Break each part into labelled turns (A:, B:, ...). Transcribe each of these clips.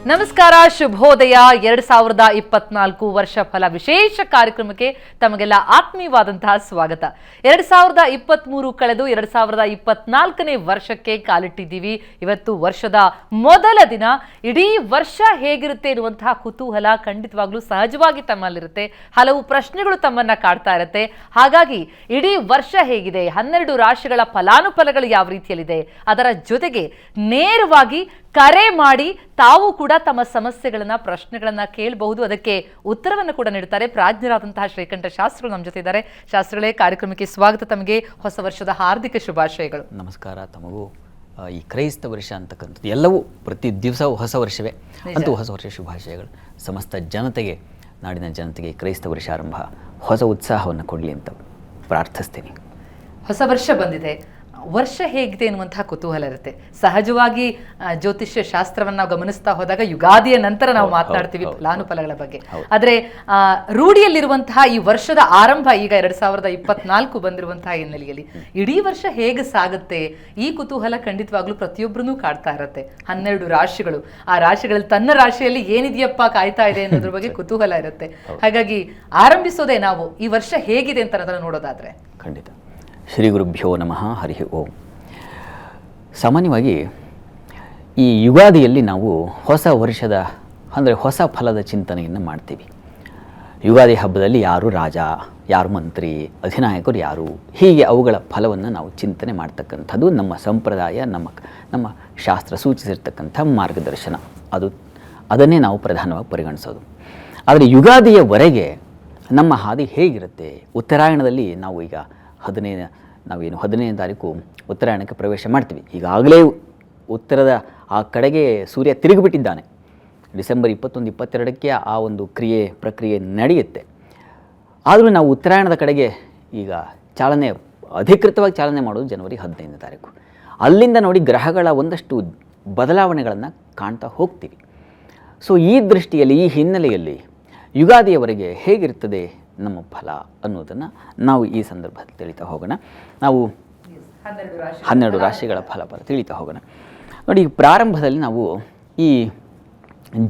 A: ನಮಸ್ಕಾರ, ಶುಭೋದಯ. 2024 ವರ್ಷ ಫಲ ವಿಶೇಷ ಕಾರ್ಯಕ್ರಮಕ್ಕೆ ತಮಗೆಲ್ಲ ಆತ್ಮೀಯವಾದಂತಹ ಸ್ವಾಗತ. 2023 ಕಳೆದು 2024ನೇ ವರ್ಷಕ್ಕೆ ಕಾಲಿಟ್ಟಿದ್ದೀವಿ. ಇವತ್ತು ವರ್ಷದ ಮೊದಲ ದಿನ. ಇಡೀ ವರ್ಷ ಹೇಗಿರುತ್ತೆ ಎನ್ನುವಂತಹ ಕುತೂಹಲ ಖಂಡಿತವಾಗ್ಲೂ ಸಹಜವಾಗಿ ತಮ್ಮಲ್ಲಿರುತ್ತೆ. ಹಲವು ಪ್ರಶ್ನೆಗಳು ತಮ್ಮನ್ನ ಕಾಡ್ತಾ ಇರುತ್ತೆ. ಹಾಗಾಗಿ ಇಡೀ ವರ್ಷ ಹೇಗಿದೆ, 12 ರಾಶಿಗಳ ಫಲಾನುಫಲಗಳು ಯಾವ ರೀತಿಯಲ್ಲಿದೆ, ಅದರ ಜೊತೆಗೆ ನೇರವಾಗಿ ಕರೆ ಮಾಡಿ ತಾವು ಕೂಡ ತಮ್ಮ ಸಮಸ್ಯೆಗಳನ್ನ ಪ್ರಶ್ನೆಗಳನ್ನ ಕೇಳಬಹುದು. ಅದಕ್ಕೆ ಉತ್ತರವನ್ನು ಕೂಡ ನೀಡುತ್ತಾರೆ ಪ್ರಾಜ್ಞರಾದಂತಹ ಶ್ರೀಕಂಠ ಶಾಸ್ತ್ರಿಗಳು ನಮ್ಮ ಜೊತೆ ಇದ್ದಾರೆ. ಶಾಸ್ತ್ರಿಗಳೇ, ಕಾರ್ಯಕ್ರಮಕ್ಕೆ ಸ್ವಾಗತ. ತಮಗೆ ಹೊಸ ವರ್ಷದ ಹಾರ್ದಿಕ ಶುಭಾಶಯಗಳು.
B: ನಮಸ್ಕಾರ. ತಮಗೂ ಈ ಕ್ರೈಸ್ತ ವರ್ಷ ಅಂತಕ್ಕಂಥದ್ದು ಎಲ್ಲವೂ ಪ್ರತಿ ದಿವಸವೂ ಹೊಸ ವರ್ಷವೇ, ಅಂತೂ ಹೊಸ ವರ್ಷ ಶುಭಾಶಯಗಳು. ಸಮಸ್ತ ಜನತೆಗೆ, ನಾಡಿನ ಜನತೆಗೆ ಕ್ರೈಸ್ತ ವರ್ಷ ಆರಂಭ ಹೊಸ ಉತ್ಸಾಹವನ್ನು ಕೊಡಲಿ ಅಂತ ಪ್ರಾರ್ಥಿಸ್ತೀನಿ.
A: ಹೊಸ ವರ್ಷ ಬಂದಿದೆ, ವರ್ಷ ಹೇಗಿದೆ ಎನ್ನುವಂತಹ ಕುತೂಹಲ ಇರುತ್ತೆ. ಸಹಜವಾಗಿ ಜ್ಯೋತಿಷ್ಯ ಶಾಸ್ತ್ರವನ್ನು ನಾವು ಗಮನಿಸ್ತಾ ಹೋದಾಗ ಯುಗಾದಿಯ ನಂತರ ನಾವು ಮಾತನಾಡ್ತೀವಿ ಫಲಾನುಫಲಗಳ ಬಗ್ಗೆ. ಆದರೆ ರೂಢಿಯಲ್ಲಿರುವಂತಹ ಈ ವರ್ಷದ ಆರಂಭ ಈಗ 2024 ಬಂದಿರುವಂತಹ ಹಿನ್ನೆಲೆಯಲ್ಲಿ ಇಡೀ ವರ್ಷ ಹೇಗೆ ಸಾಗುತ್ತೆ, ಈ ಕುತೂಹಲ ಖಂಡಿತವಾಗ್ಲೂ ಪ್ರತಿಯೊಬ್ಬರೂ ಕಾಡ್ತಾ ಇರುತ್ತೆ. 12 ರಾಶಿಗಳು, ಆ ರಾಶಿಗಳಲ್ಲಿ ತನ್ನ ರಾಶಿಯಲ್ಲಿ ಏನಿದೆಯಪ್ಪ ಕಾಯ್ತಾ ಇದೆ ಅನ್ನೋದ್ರ ಬಗ್ಗೆ ಕುತೂಹಲ ಇರುತ್ತೆ. ಹಾಗಾಗಿ ಆರಂಭಿಸೋದೇ ನಾವು ಈ ವರ್ಷ ಹೇಗಿದೆ ಅಂತ ಅದನ್ನು ನೋಡೋದಾದ್ರೆ.
B: ಖಂಡಿತ. ಶ್ರೀ ಗುರುಭ್ಯೋ ನಮಃ. ಹರಿ ಓಂ. ಸಾಮಾನ್ಯವಾಗಿ ಈ ಯುಗಾದಿಯಲ್ಲಿ ನಾವು ಹೊಸ ವರ್ಷದ ಅಂದರೆ ಹೊಸ ಫಲದ ಚಿಂತನೆಯನ್ನು ಮಾಡ್ತೀವಿ. ಯುಗಾದಿ ಹಬ್ಬದಲ್ಲಿ ಯಾರು ರಾಜ, ಯಾರು ಮಂತ್ರಿ, ಅಧಿನಾಯಕರು ಯಾರು, ಹೀಗೆ ಅವುಗಳ ಫಲವನ್ನು ನಾವು ಚಿಂತನೆ ಮಾಡ್ತಕ್ಕಂಥದ್ದು ನಮ್ಮ ಸಂಪ್ರದಾಯ, ನಮ್ಮ ಶಾಸ್ತ್ರ ಸೂಚಿಸಿರ್ತಕ್ಕಂಥ ಮಾರ್ಗದರ್ಶನ. ಅದನ್ನೇ ನಾವು ಪ್ರಧಾನವಾಗಿ ಪರಿಗಣಿಸೋದು. ಆದರೆ ಯುಗಾದಿಯವರೆಗೆ ನಮ್ಮ ಹಾದಿ ಹೇಗಿರುತ್ತೆ, ಉತ್ತರಾಯಣದಲ್ಲಿ ನಾವು ಈಗ 15ನೇ ತಾರೀಕು ಉತ್ತರಾಯಣಕ್ಕೆ ಪ್ರವೇಶ ಮಾಡ್ತೀವಿ. ಈಗಾಗಲೇ ಉತ್ತರದ ಆ ಕಡೆಗೆ ಸೂರ್ಯ ತಿರುಗಿಬಿಟ್ಟಿದ್ದಾನೆ. ಡಿಸೆಂಬರ್ 21, 22ಕ್ಕೆ ಆ ಒಂದು ಪ್ರಕ್ರಿಯೆ ನಡೆಯುತ್ತೆ. ಆದರೂ ನಾವು ಉತ್ತರಾಯಣದ ಕಡೆಗೆ ಈಗ ಅಧಿಕೃತವಾಗಿ ಚಾಲನೆ ಮಾಡೋದು ಜನವರಿ 15ನೇ ತಾರೀಕು. ಅಲ್ಲಿಂದ ನೋಡಿ ಗ್ರಹಗಳ ಒಂದಷ್ಟು ಬದಲಾವಣೆಗಳನ್ನು ಕಾಣ್ತಾ ಹೋಗ್ತೀವಿ. ಸೊ ಈ ದೃಷ್ಟಿಯಲ್ಲಿ, ಈ ಹಿನ್ನೆಲೆಯಲ್ಲಿ ಯುಗಾದಿಯವರೆಗೆ ಹೇಗಿರ್ತದೆ ನಮ್ಮ ಫಲ ಅನ್ನೋದನ್ನು ನಾವು ಈ ಸಂದರ್ಭದಲ್ಲಿ ತಿಳಿತಾ ಹೋಗೋಣ. ನಾವು 12 ರಾಶಿಗಳ ಫಲ ತಿಳಿತಾ ಹೋಗೋಣ. ನೋಡಿ, ಪ್ರಾರಂಭದಲ್ಲಿ ನಾವು ಈ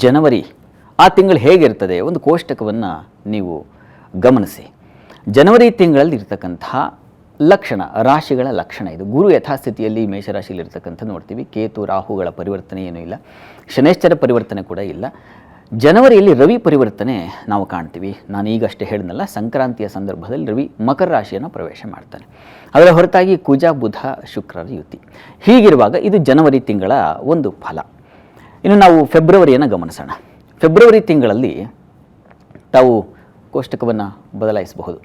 B: ಜನವರಿ ಆ ತಿಂಗಳು ಹೇಗಿರ್ತದೆ ಒಂದು ಕೋಷ್ಟಕವನ್ನು ನೀವು ಗಮನಿಸಿ. ಜನವರಿ ತಿಂಗಳಲ್ಲಿ ಇರ್ತಕ್ಕಂತಹ ಲಕ್ಷಣ, ರಾಶಿಗಳ ಲಕ್ಷಣ ಇದು. ಗುರು ಯಥಾಸ್ಥಿತಿಯಲ್ಲಿ ಮೇಷರಾಶಿಯಲ್ಲಿ ಇರ್ತಕ್ಕಂಥ ನೋಡ್ತೀವಿ. ಕೇತು ರಾಹುಗಳ ಪರಿವರ್ತನೆ ಏನೂ ಇಲ್ಲ, ಶನೈಶ್ಚರ ಪರಿವರ್ತನೆ ಕೂಡ ಇಲ್ಲ. ಜನವರಿಯಲ್ಲಿ ರವಿ ಪರಿವರ್ತನೆ ನಾವು ಕಾಣ್ತೀವಿ. ನಾನು ಈಗಷ್ಟೇ ಹೇಳಿದ್ನಲ್ಲ, ಸಂಕ್ರಾಂತಿಯ ಸಂದರ್ಭದಲ್ಲಿ ರವಿ ಮಕರ ರಾಶಿಯನ್ನು ಪ್ರವೇಶ ಮಾಡ್ತಾನೆ. ಅದರ ಹೊರತಾಗಿ ಕುಜ ಬುಧ ಶುಕ್ರರ ಯುತಿ. ಹೀಗಿರುವಾಗ ಇದು ಜನವರಿ ತಿಂಗಳ ಒಂದು ಫಲ. ಇನ್ನು ನಾವು ಫೆಬ್ರವರಿಯನ್ನು ಗಮನಿಸೋಣ. ಫೆಬ್ರವರಿ ತಿಂಗಳಲ್ಲಿ ತಾವು ಕೋಷ್ಟಕವನ್ನು ಬದಲಾಯಿಸಬಹುದು.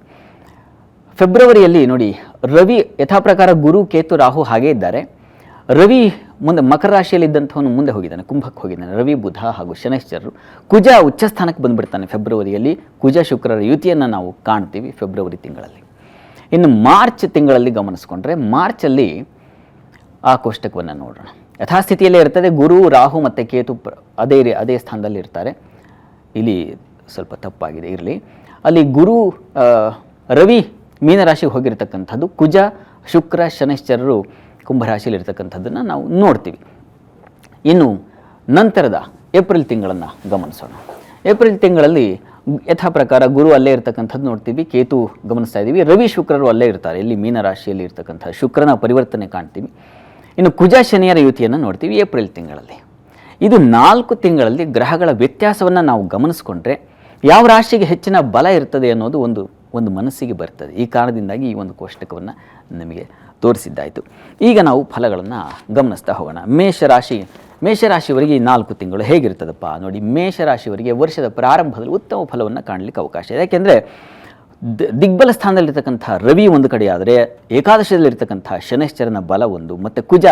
B: ಫೆಬ್ರವರಿಯಲ್ಲಿ ನೋಡಿ, ರವಿ ಯಥಾಪ್ರಕಾರ ಗುರು ಕೇತು ರಾಹು ಹಾಗೇ ಇದ್ದಾರೆ. ರವಿ ಮುಂದೆ ಮಕರ ರಾಶಿಯಲ್ಲಿದ್ದಂಥವನು ಮುಂದೆ ಹೋಗಿದ್ದಾನೆ, ಕುಂಭಕ್ಕೆ ಹೋಗಿದ್ದಾನೆ. ರವಿ ಬುಧ ಹಾಗೂ ಶನೈಶ್ಚರರು. ಕುಜ ಉಚ್ಚಸ್ಥಾನಕ್ಕೆ ಬಂದುಬಿಡ್ತಾನೆ ಫೆಬ್ರವರಿಯಲ್ಲಿ. ಕುಜ ಶುಕ್ರರ ಯುತಿಯನ್ನು ನಾವು ಕಾಣ್ತೀವಿ ಫೆಬ್ರವರಿ ತಿಂಗಳಲ್ಲಿ. ಇನ್ನು ಮಾರ್ಚ್ ತಿಂಗಳಲ್ಲಿ ಗಮನಿಸ್ಕೊಂಡ್ರೆ, ಮಾರ್ಚಲ್ಲಿ ಆ ಕೋಷ್ಟಕವನ್ನು ನೋಡೋಣ. ಯಥಾಸ್ಥಿತಿಯಲ್ಲೇ ಇರ್ತದೆ. ಗುರು ರಾಹು ಮತ್ತು ಕೇತು ಅದೇ ಸ್ಥಾನದಲ್ಲಿ ಇರ್ತಾರೆ. ಇಲ್ಲಿ ಸ್ವಲ್ಪ ತಪ್ಪಾಗಿದೆ, ಇರಲಿ. ಅಲ್ಲಿ ರವಿ ಮೀನರಾಶಿಗೆ ಹೋಗಿರ್ತಕ್ಕಂಥದ್ದು, ಕುಜ ಶುಕ್ರ ಶನೈಶ್ಚರರು ಕುಂಭರಾಶಿಯಲ್ಲಿ ಇರ್ತಕ್ಕಂಥದ್ದನ್ನು ನಾವು ನೋಡ್ತೀವಿ. ಇನ್ನು ನಂತರದ ಏಪ್ರಿಲ್ ತಿಂಗಳನ್ನು ಗಮನಿಸೋಣ. ಏಪ್ರಿಲ್ ತಿಂಗಳಲ್ಲಿ ಯಥಾ ಪ್ರಕಾರ ಗುರು ಅಲ್ಲೇ ಇರ್ತಕ್ಕಂಥದ್ದು ನೋಡ್ತೀವಿ, ಕೇತು ಗಮನಿಸ್ತಾ ಇದ್ದೀವಿ, ರವಿ ಶುಕ್ರರು ಅಲ್ಲೇ ಇರ್ತಾರೆ. ಇಲ್ಲಿ ಮೀನರಾಶಿಯಲ್ಲಿ ಇರ್ತಕ್ಕಂಥ ಶುಕ್ರನ ಪರಿವರ್ತನೆ ಕಾಣ್ತೀವಿ. ಇನ್ನು ಕುಜ ಶನಿಯರ ಯುತಿಯನ್ನು ನೋಡ್ತೀವಿ ಏಪ್ರಿಲ್ ತಿಂಗಳಲ್ಲಿ. ಇದು 4 ತಿಂಗಳಲ್ಲಿ ಗ್ರಹಗಳ ವ್ಯತ್ಯಾಸವನ್ನು ನಾವು ಗಮನಿಸ್ಕೊಂಡ್ರೆ ಯಾವ ರಾಶಿಗೆ ಹೆಚ್ಚಿನ ಬಲ ಇರ್ತದೆ ಅನ್ನೋದು ಒಂದು ಮನಸ್ಸಿಗೆ ಬರ್ತದೆ. ಈ ಕಾರಣದಿಂದಾಗಿ ಈ ಒಂದು ಕೋಷ್ಟಕವನ್ನು ನಮಗೆ ತೋರಿಸಿದ್ದಾಯಿತು. ಈಗ ನಾವು ಫಲಗಳನ್ನು ಗಮನಿಸ್ತಾ ಹೋಗೋಣ. ಮೇಷರಾಶಿಯವರಿಗೆ ಈ 4 ತಿಂಗಳು ಹೇಗಿರ್ತದಪ್ಪ ನೋಡಿ. ಮೇಷರಾಶಿಯವರಿಗೆ ವರ್ಷದ ಪ್ರಾರಂಭದಲ್ಲಿ ಉತ್ತಮ ಫಲವನ್ನು ಕಾಣಲಿಕ್ಕೆ ಅವಕಾಶ ಇದೆ. ಯಾಕೆಂದರೆ ದಿಗ್ಬಲ ಸ್ಥಾನದಲ್ಲಿರ್ತಕ್ಕಂಥ ರವಿ ಒಂದು ಕಡೆ ಆದರೆ, ಏಕಾದಶದಲ್ಲಿರ್ತಕ್ಕಂಥ ಶನೈಶ್ಚರನ ಬಲ ಒಂದು, ಮತ್ತು ಕುಜ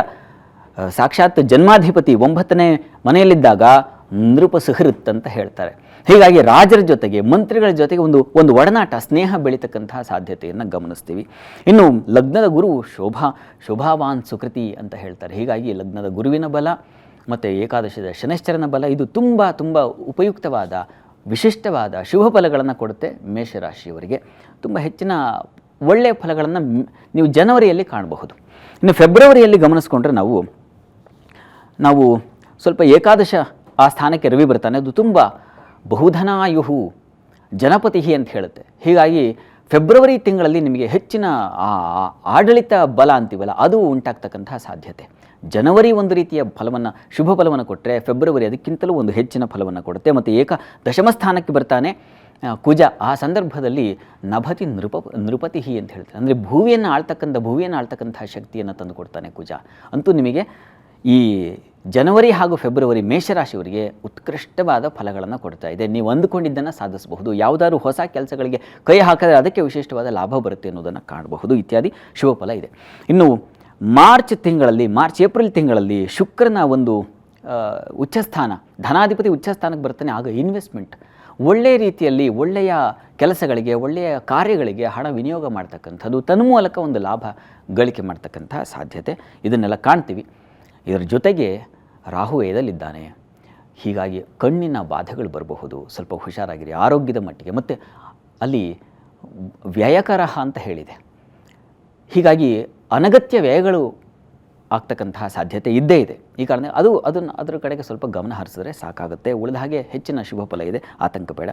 B: ಸಾಕ್ಷಾತ್ ಜನ್ಮಾಧಿಪತಿ 9ನೇ ಮನೆಯಲ್ಲಿದ್ದಾಗ ನೃಪ ಸುಹೃತ್ ಅಂತ ಹೇಳ್ತಾರೆ. ಹೀಗಾಗಿ ರಾಜರ ಜೊತೆಗೆ, ಮಂತ್ರಿಗಳ ಜೊತೆಗೆ ಒಂದು ಒಡನಾಟ, ಸ್ನೇಹ ಬೆಳೀತಕ್ಕಂತಹ ಸಾಧ್ಯತೆಯನ್ನು ಗಮನಿಸ್ತೀವಿ. ಇನ್ನು ಲಗ್ನದ ಗುರು ಶೋಭಾವಾನ್ ಸುಕೃತಿ ಅಂತ ಹೇಳ್ತಾರೆ. ಹೀಗಾಗಿ ಲಗ್ನದ ಗುರುವಿನ ಬಲ ಮತ್ತು ಏಕಾದಶದ ಶನೈಶ್ಚರನ ಬಲ ಇದು ತುಂಬ ತುಂಬ ಉಪಯುಕ್ತವಾದ, ವಿಶಿಷ್ಟವಾದ ಶುಭ ಫಲಗಳನ್ನು ಕೊಡುತ್ತೆ ಮೇಷರಾಶಿಯವರಿಗೆ. ತುಂಬ ಹೆಚ್ಚಿನ ಒಳ್ಳೆಯ ಫಲಗಳನ್ನು ನೀವು ಜನವರಿಯಲ್ಲಿ ಕಾಣಬಹುದು. ಇನ್ನು ಫೆಬ್ರವರಿಯಲ್ಲಿ ಗಮನಿಸ್ಕೊಂಡ್ರೆ ನಾವು ಸ್ವಲ್ಪ ಏಕಾದಶ ಆ ಸ್ಥಾನಕ್ಕೆ ರವಿ ಬರ್ತಾನೆ. ಅದು ತುಂಬ ಬಹುಧನಾಯುಹು ಜನಪತಿ ಅಂತ ಹೇಳುತ್ತೆ. ಹೀಗಾಗಿ ಫೆಬ್ರವರಿ ತಿಂಗಳಲ್ಲಿ ನಿಮಗೆ ಹೆಚ್ಚಿನ ಆಡಳಿತ ಬಲ ಅಂತೀವಲ್ಲ ಅದು ಉಂಟಾಗ್ತಕ್ಕಂತಹ ಸಾಧ್ಯತೆ. ಜನವರಿ ಒಂದು ರೀತಿಯ ಫಲವನ್ನು ಶುಭ ಫಲವನ್ನು ಕೊಟ್ಟರೆ ಫೆಬ್ರವರಿ ಅದಕ್ಕಿಂತಲೂ ಒಂದು ಹೆಚ್ಚಿನ ಫಲವನ್ನು ಕೊಡುತ್ತೆ. ಮತ್ತು ದಶಮ ಸ್ಥಾನಕ್ಕೆ ಬರ್ತಾನೆ ಕುಜ. ಆ ಸಂದರ್ಭದಲ್ಲಿ ನಭತಿ ನೃಪತಿ ಅಂತ ಹೇಳ್ತಾರೆ. ಅಂದರೆ ಭೂಮಿಯನ್ನು ಆಳ್ತಕ್ಕಂತಹ ಶಕ್ತಿಯನ್ನು ತಂದು ಕೊಡ್ತಾನೆ ಕುಜ. ಅಂತೂ ನಿಮಗೆ ಈ ಜನವರಿ ಹಾಗೂ ಫೆಬ್ರವರಿ ಮೇಷರಾಶಿಯವರಿಗೆ ಉತ್ಕೃಷ್ಟವಾದ ಫಲಗಳನ್ನು ಕೊಡ್ತಾ ಇದೆ. ನೀವು ಅಂದುಕೊಂಡಿದ್ದನ್ನು ಸಾಧಿಸಬಹುದು. ಯಾವುದಾದ್ರು ಹೊಸ ಕೆಲಸಗಳಿಗೆ ಕೈ ಹಾಕಿದ್ರೆ ಅದಕ್ಕೆ ವಿಶಿಷ್ಟವಾದ ಲಾಭ ಬರುತ್ತೆ ಅನ್ನೋದನ್ನು ಕಾಣಬಹುದು. ಇತ್ಯಾದಿ ಶುಭ ಫಲ ಇದೆ. ಇನ್ನು ಏಪ್ರಿಲ್ ತಿಂಗಳಲ್ಲಿ ಶುಕ್ರನ ಒಂದು ಉಚ್ಚಸ್ಥಾನ, ಧನಾಧಿಪತಿ ಉಚ್ಚಸ್ಥಾನಕ್ಕೆ ಬರ್ತಾನೆ. ಆಗ ಇನ್ವೆಸ್ಟ್ಮೆಂಟ್, ಒಳ್ಳೆಯ ರೀತಿಯಲ್ಲಿ ಒಳ್ಳೆಯ ಕೆಲಸಗಳಿಗೆ, ಒಳ್ಳೆಯ ಕಾರ್ಯಗಳಿಗೆ ಹಣ ವಿನಿಯೋಗ ಮಾಡ್ತಕ್ಕಂಥದ್ದು, ತನ್ಮೂಲಕ ಒಂದು ಲಾಭ ಗಳಿಕೆ ಮಾಡ್ತಕ್ಕಂಥ ಸಾಧ್ಯತೆ ಇದನ್ನೆಲ್ಲ ಕಾಣ್ತೀವಿ. ಇದರ ಜೊತೆಗೆ ರಾಹು ವೇದಲ್ಲಿದ್ದಾನೆ. ಹೀಗಾಗಿ ಕಣ್ಣಿನ ಬಾಧೆಗಳು ಬರಬಹುದು. ಸ್ವಲ್ಪ ಹುಷಾರಾಗಿರಿ ಆರೋಗ್ಯದ ಮಟ್ಟಿಗೆ. ಮತ್ತು ಅಲ್ಲಿ ವ್ಯಯಕರ ಅಂತ ಹೇಳಿದೆ. ಹೀಗಾಗಿ ಅನಗತ್ಯ ವ್ಯಯಗಳು ಆಗ್ತಕ್ಕಂತಹ ಸಾಧ್ಯತೆ ಇದ್ದೇ ಇದೆ. ಈ ಕಾರಣ ಅದರ ಕಡೆಗೆ ಸ್ವಲ್ಪ ಗಮನ ಹರಿಸಿದ್ರೆ ಸಾಕಾಗುತ್ತೆ. ಉಳಿದ ಹಾಗೆ ಹೆಚ್ಚಿನ ಶುಭ ಫಲ ಇದೆ, ಆತಂಕ ಬೇಡ.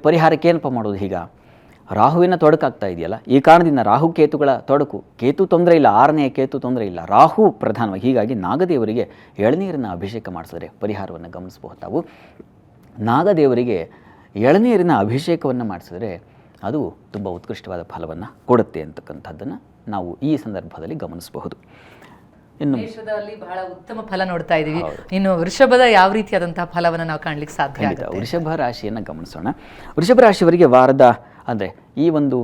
B: ಪರಿಹಾರಕ್ಕೆ ಏನಪ್ಪ ಮಾಡೋದು? ಈಗ ರಾಹುವಿನ ತೊಡಕಾಗ್ತಾ ಇದೆಯಲ್ಲ, ಈ ಕಾರಣದಿಂದ ರಾಹು ಕೇತುಗಳ ತೊಡಕು. ಕೇತು ತೊಂದರೆ ಇಲ್ಲ, 6ನೇ ಕೇತು ತೊಂದರೆ ಇಲ್ಲ, ರಾಹು ಪ್ರಧಾನವಾಗಿ. ಹೀಗಾಗಿ ನಾಗದೇವರಿಗೆ ಎಳನೀರಿನ ಅಭಿಷೇಕ ಮಾಡಿಸಿದ್ರೆ ಪರಿಹಾರವನ್ನು ಗಮನಿಸಬಹುದು. ತಾವು ನಾಗದೇವರಿಗೆ ಎಳನೀರಿನ ಅಭಿಷೇಕವನ್ನು ಮಾಡಿಸಿದ್ರೆ ಅದು ತುಂಬ ಉತ್ಕೃಷ್ಟವಾದ ಫಲವನ್ನು ಕೊಡುತ್ತೆ ಅಂತಕ್ಕಂಥದ್ದನ್ನು ನಾವು ಈ ಸಂದರ್ಭದಲ್ಲಿ ಗಮನಿಸಬಹುದು. ಇನ್ನು
A: ಮೇಷದಲ್ಲಿ ಬಹಳ ಉತ್ತಮ ಫಲ ನೋಡ್ತಾ ಇದ್ದೀವಿ. ಇನ್ನು ವೃಷಭದ ಯಾವ ರೀತಿಯಾದಂತಹ ಫಲವನ್ನು ನಾವು ಕಾಣಲಿಕ್ಕೆ ಸಾಧ್ಯ ಆಗುತ್ತೆ?
B: ವೃಷಭ ರಾಶಿಯನ್ನು ಗಮನಿಸೋಣ. ವೃಷಭ ರಾಶಿಯವರಿಗೆ ವಾರದ ಅಂದರೆ ಈ ಒಂದು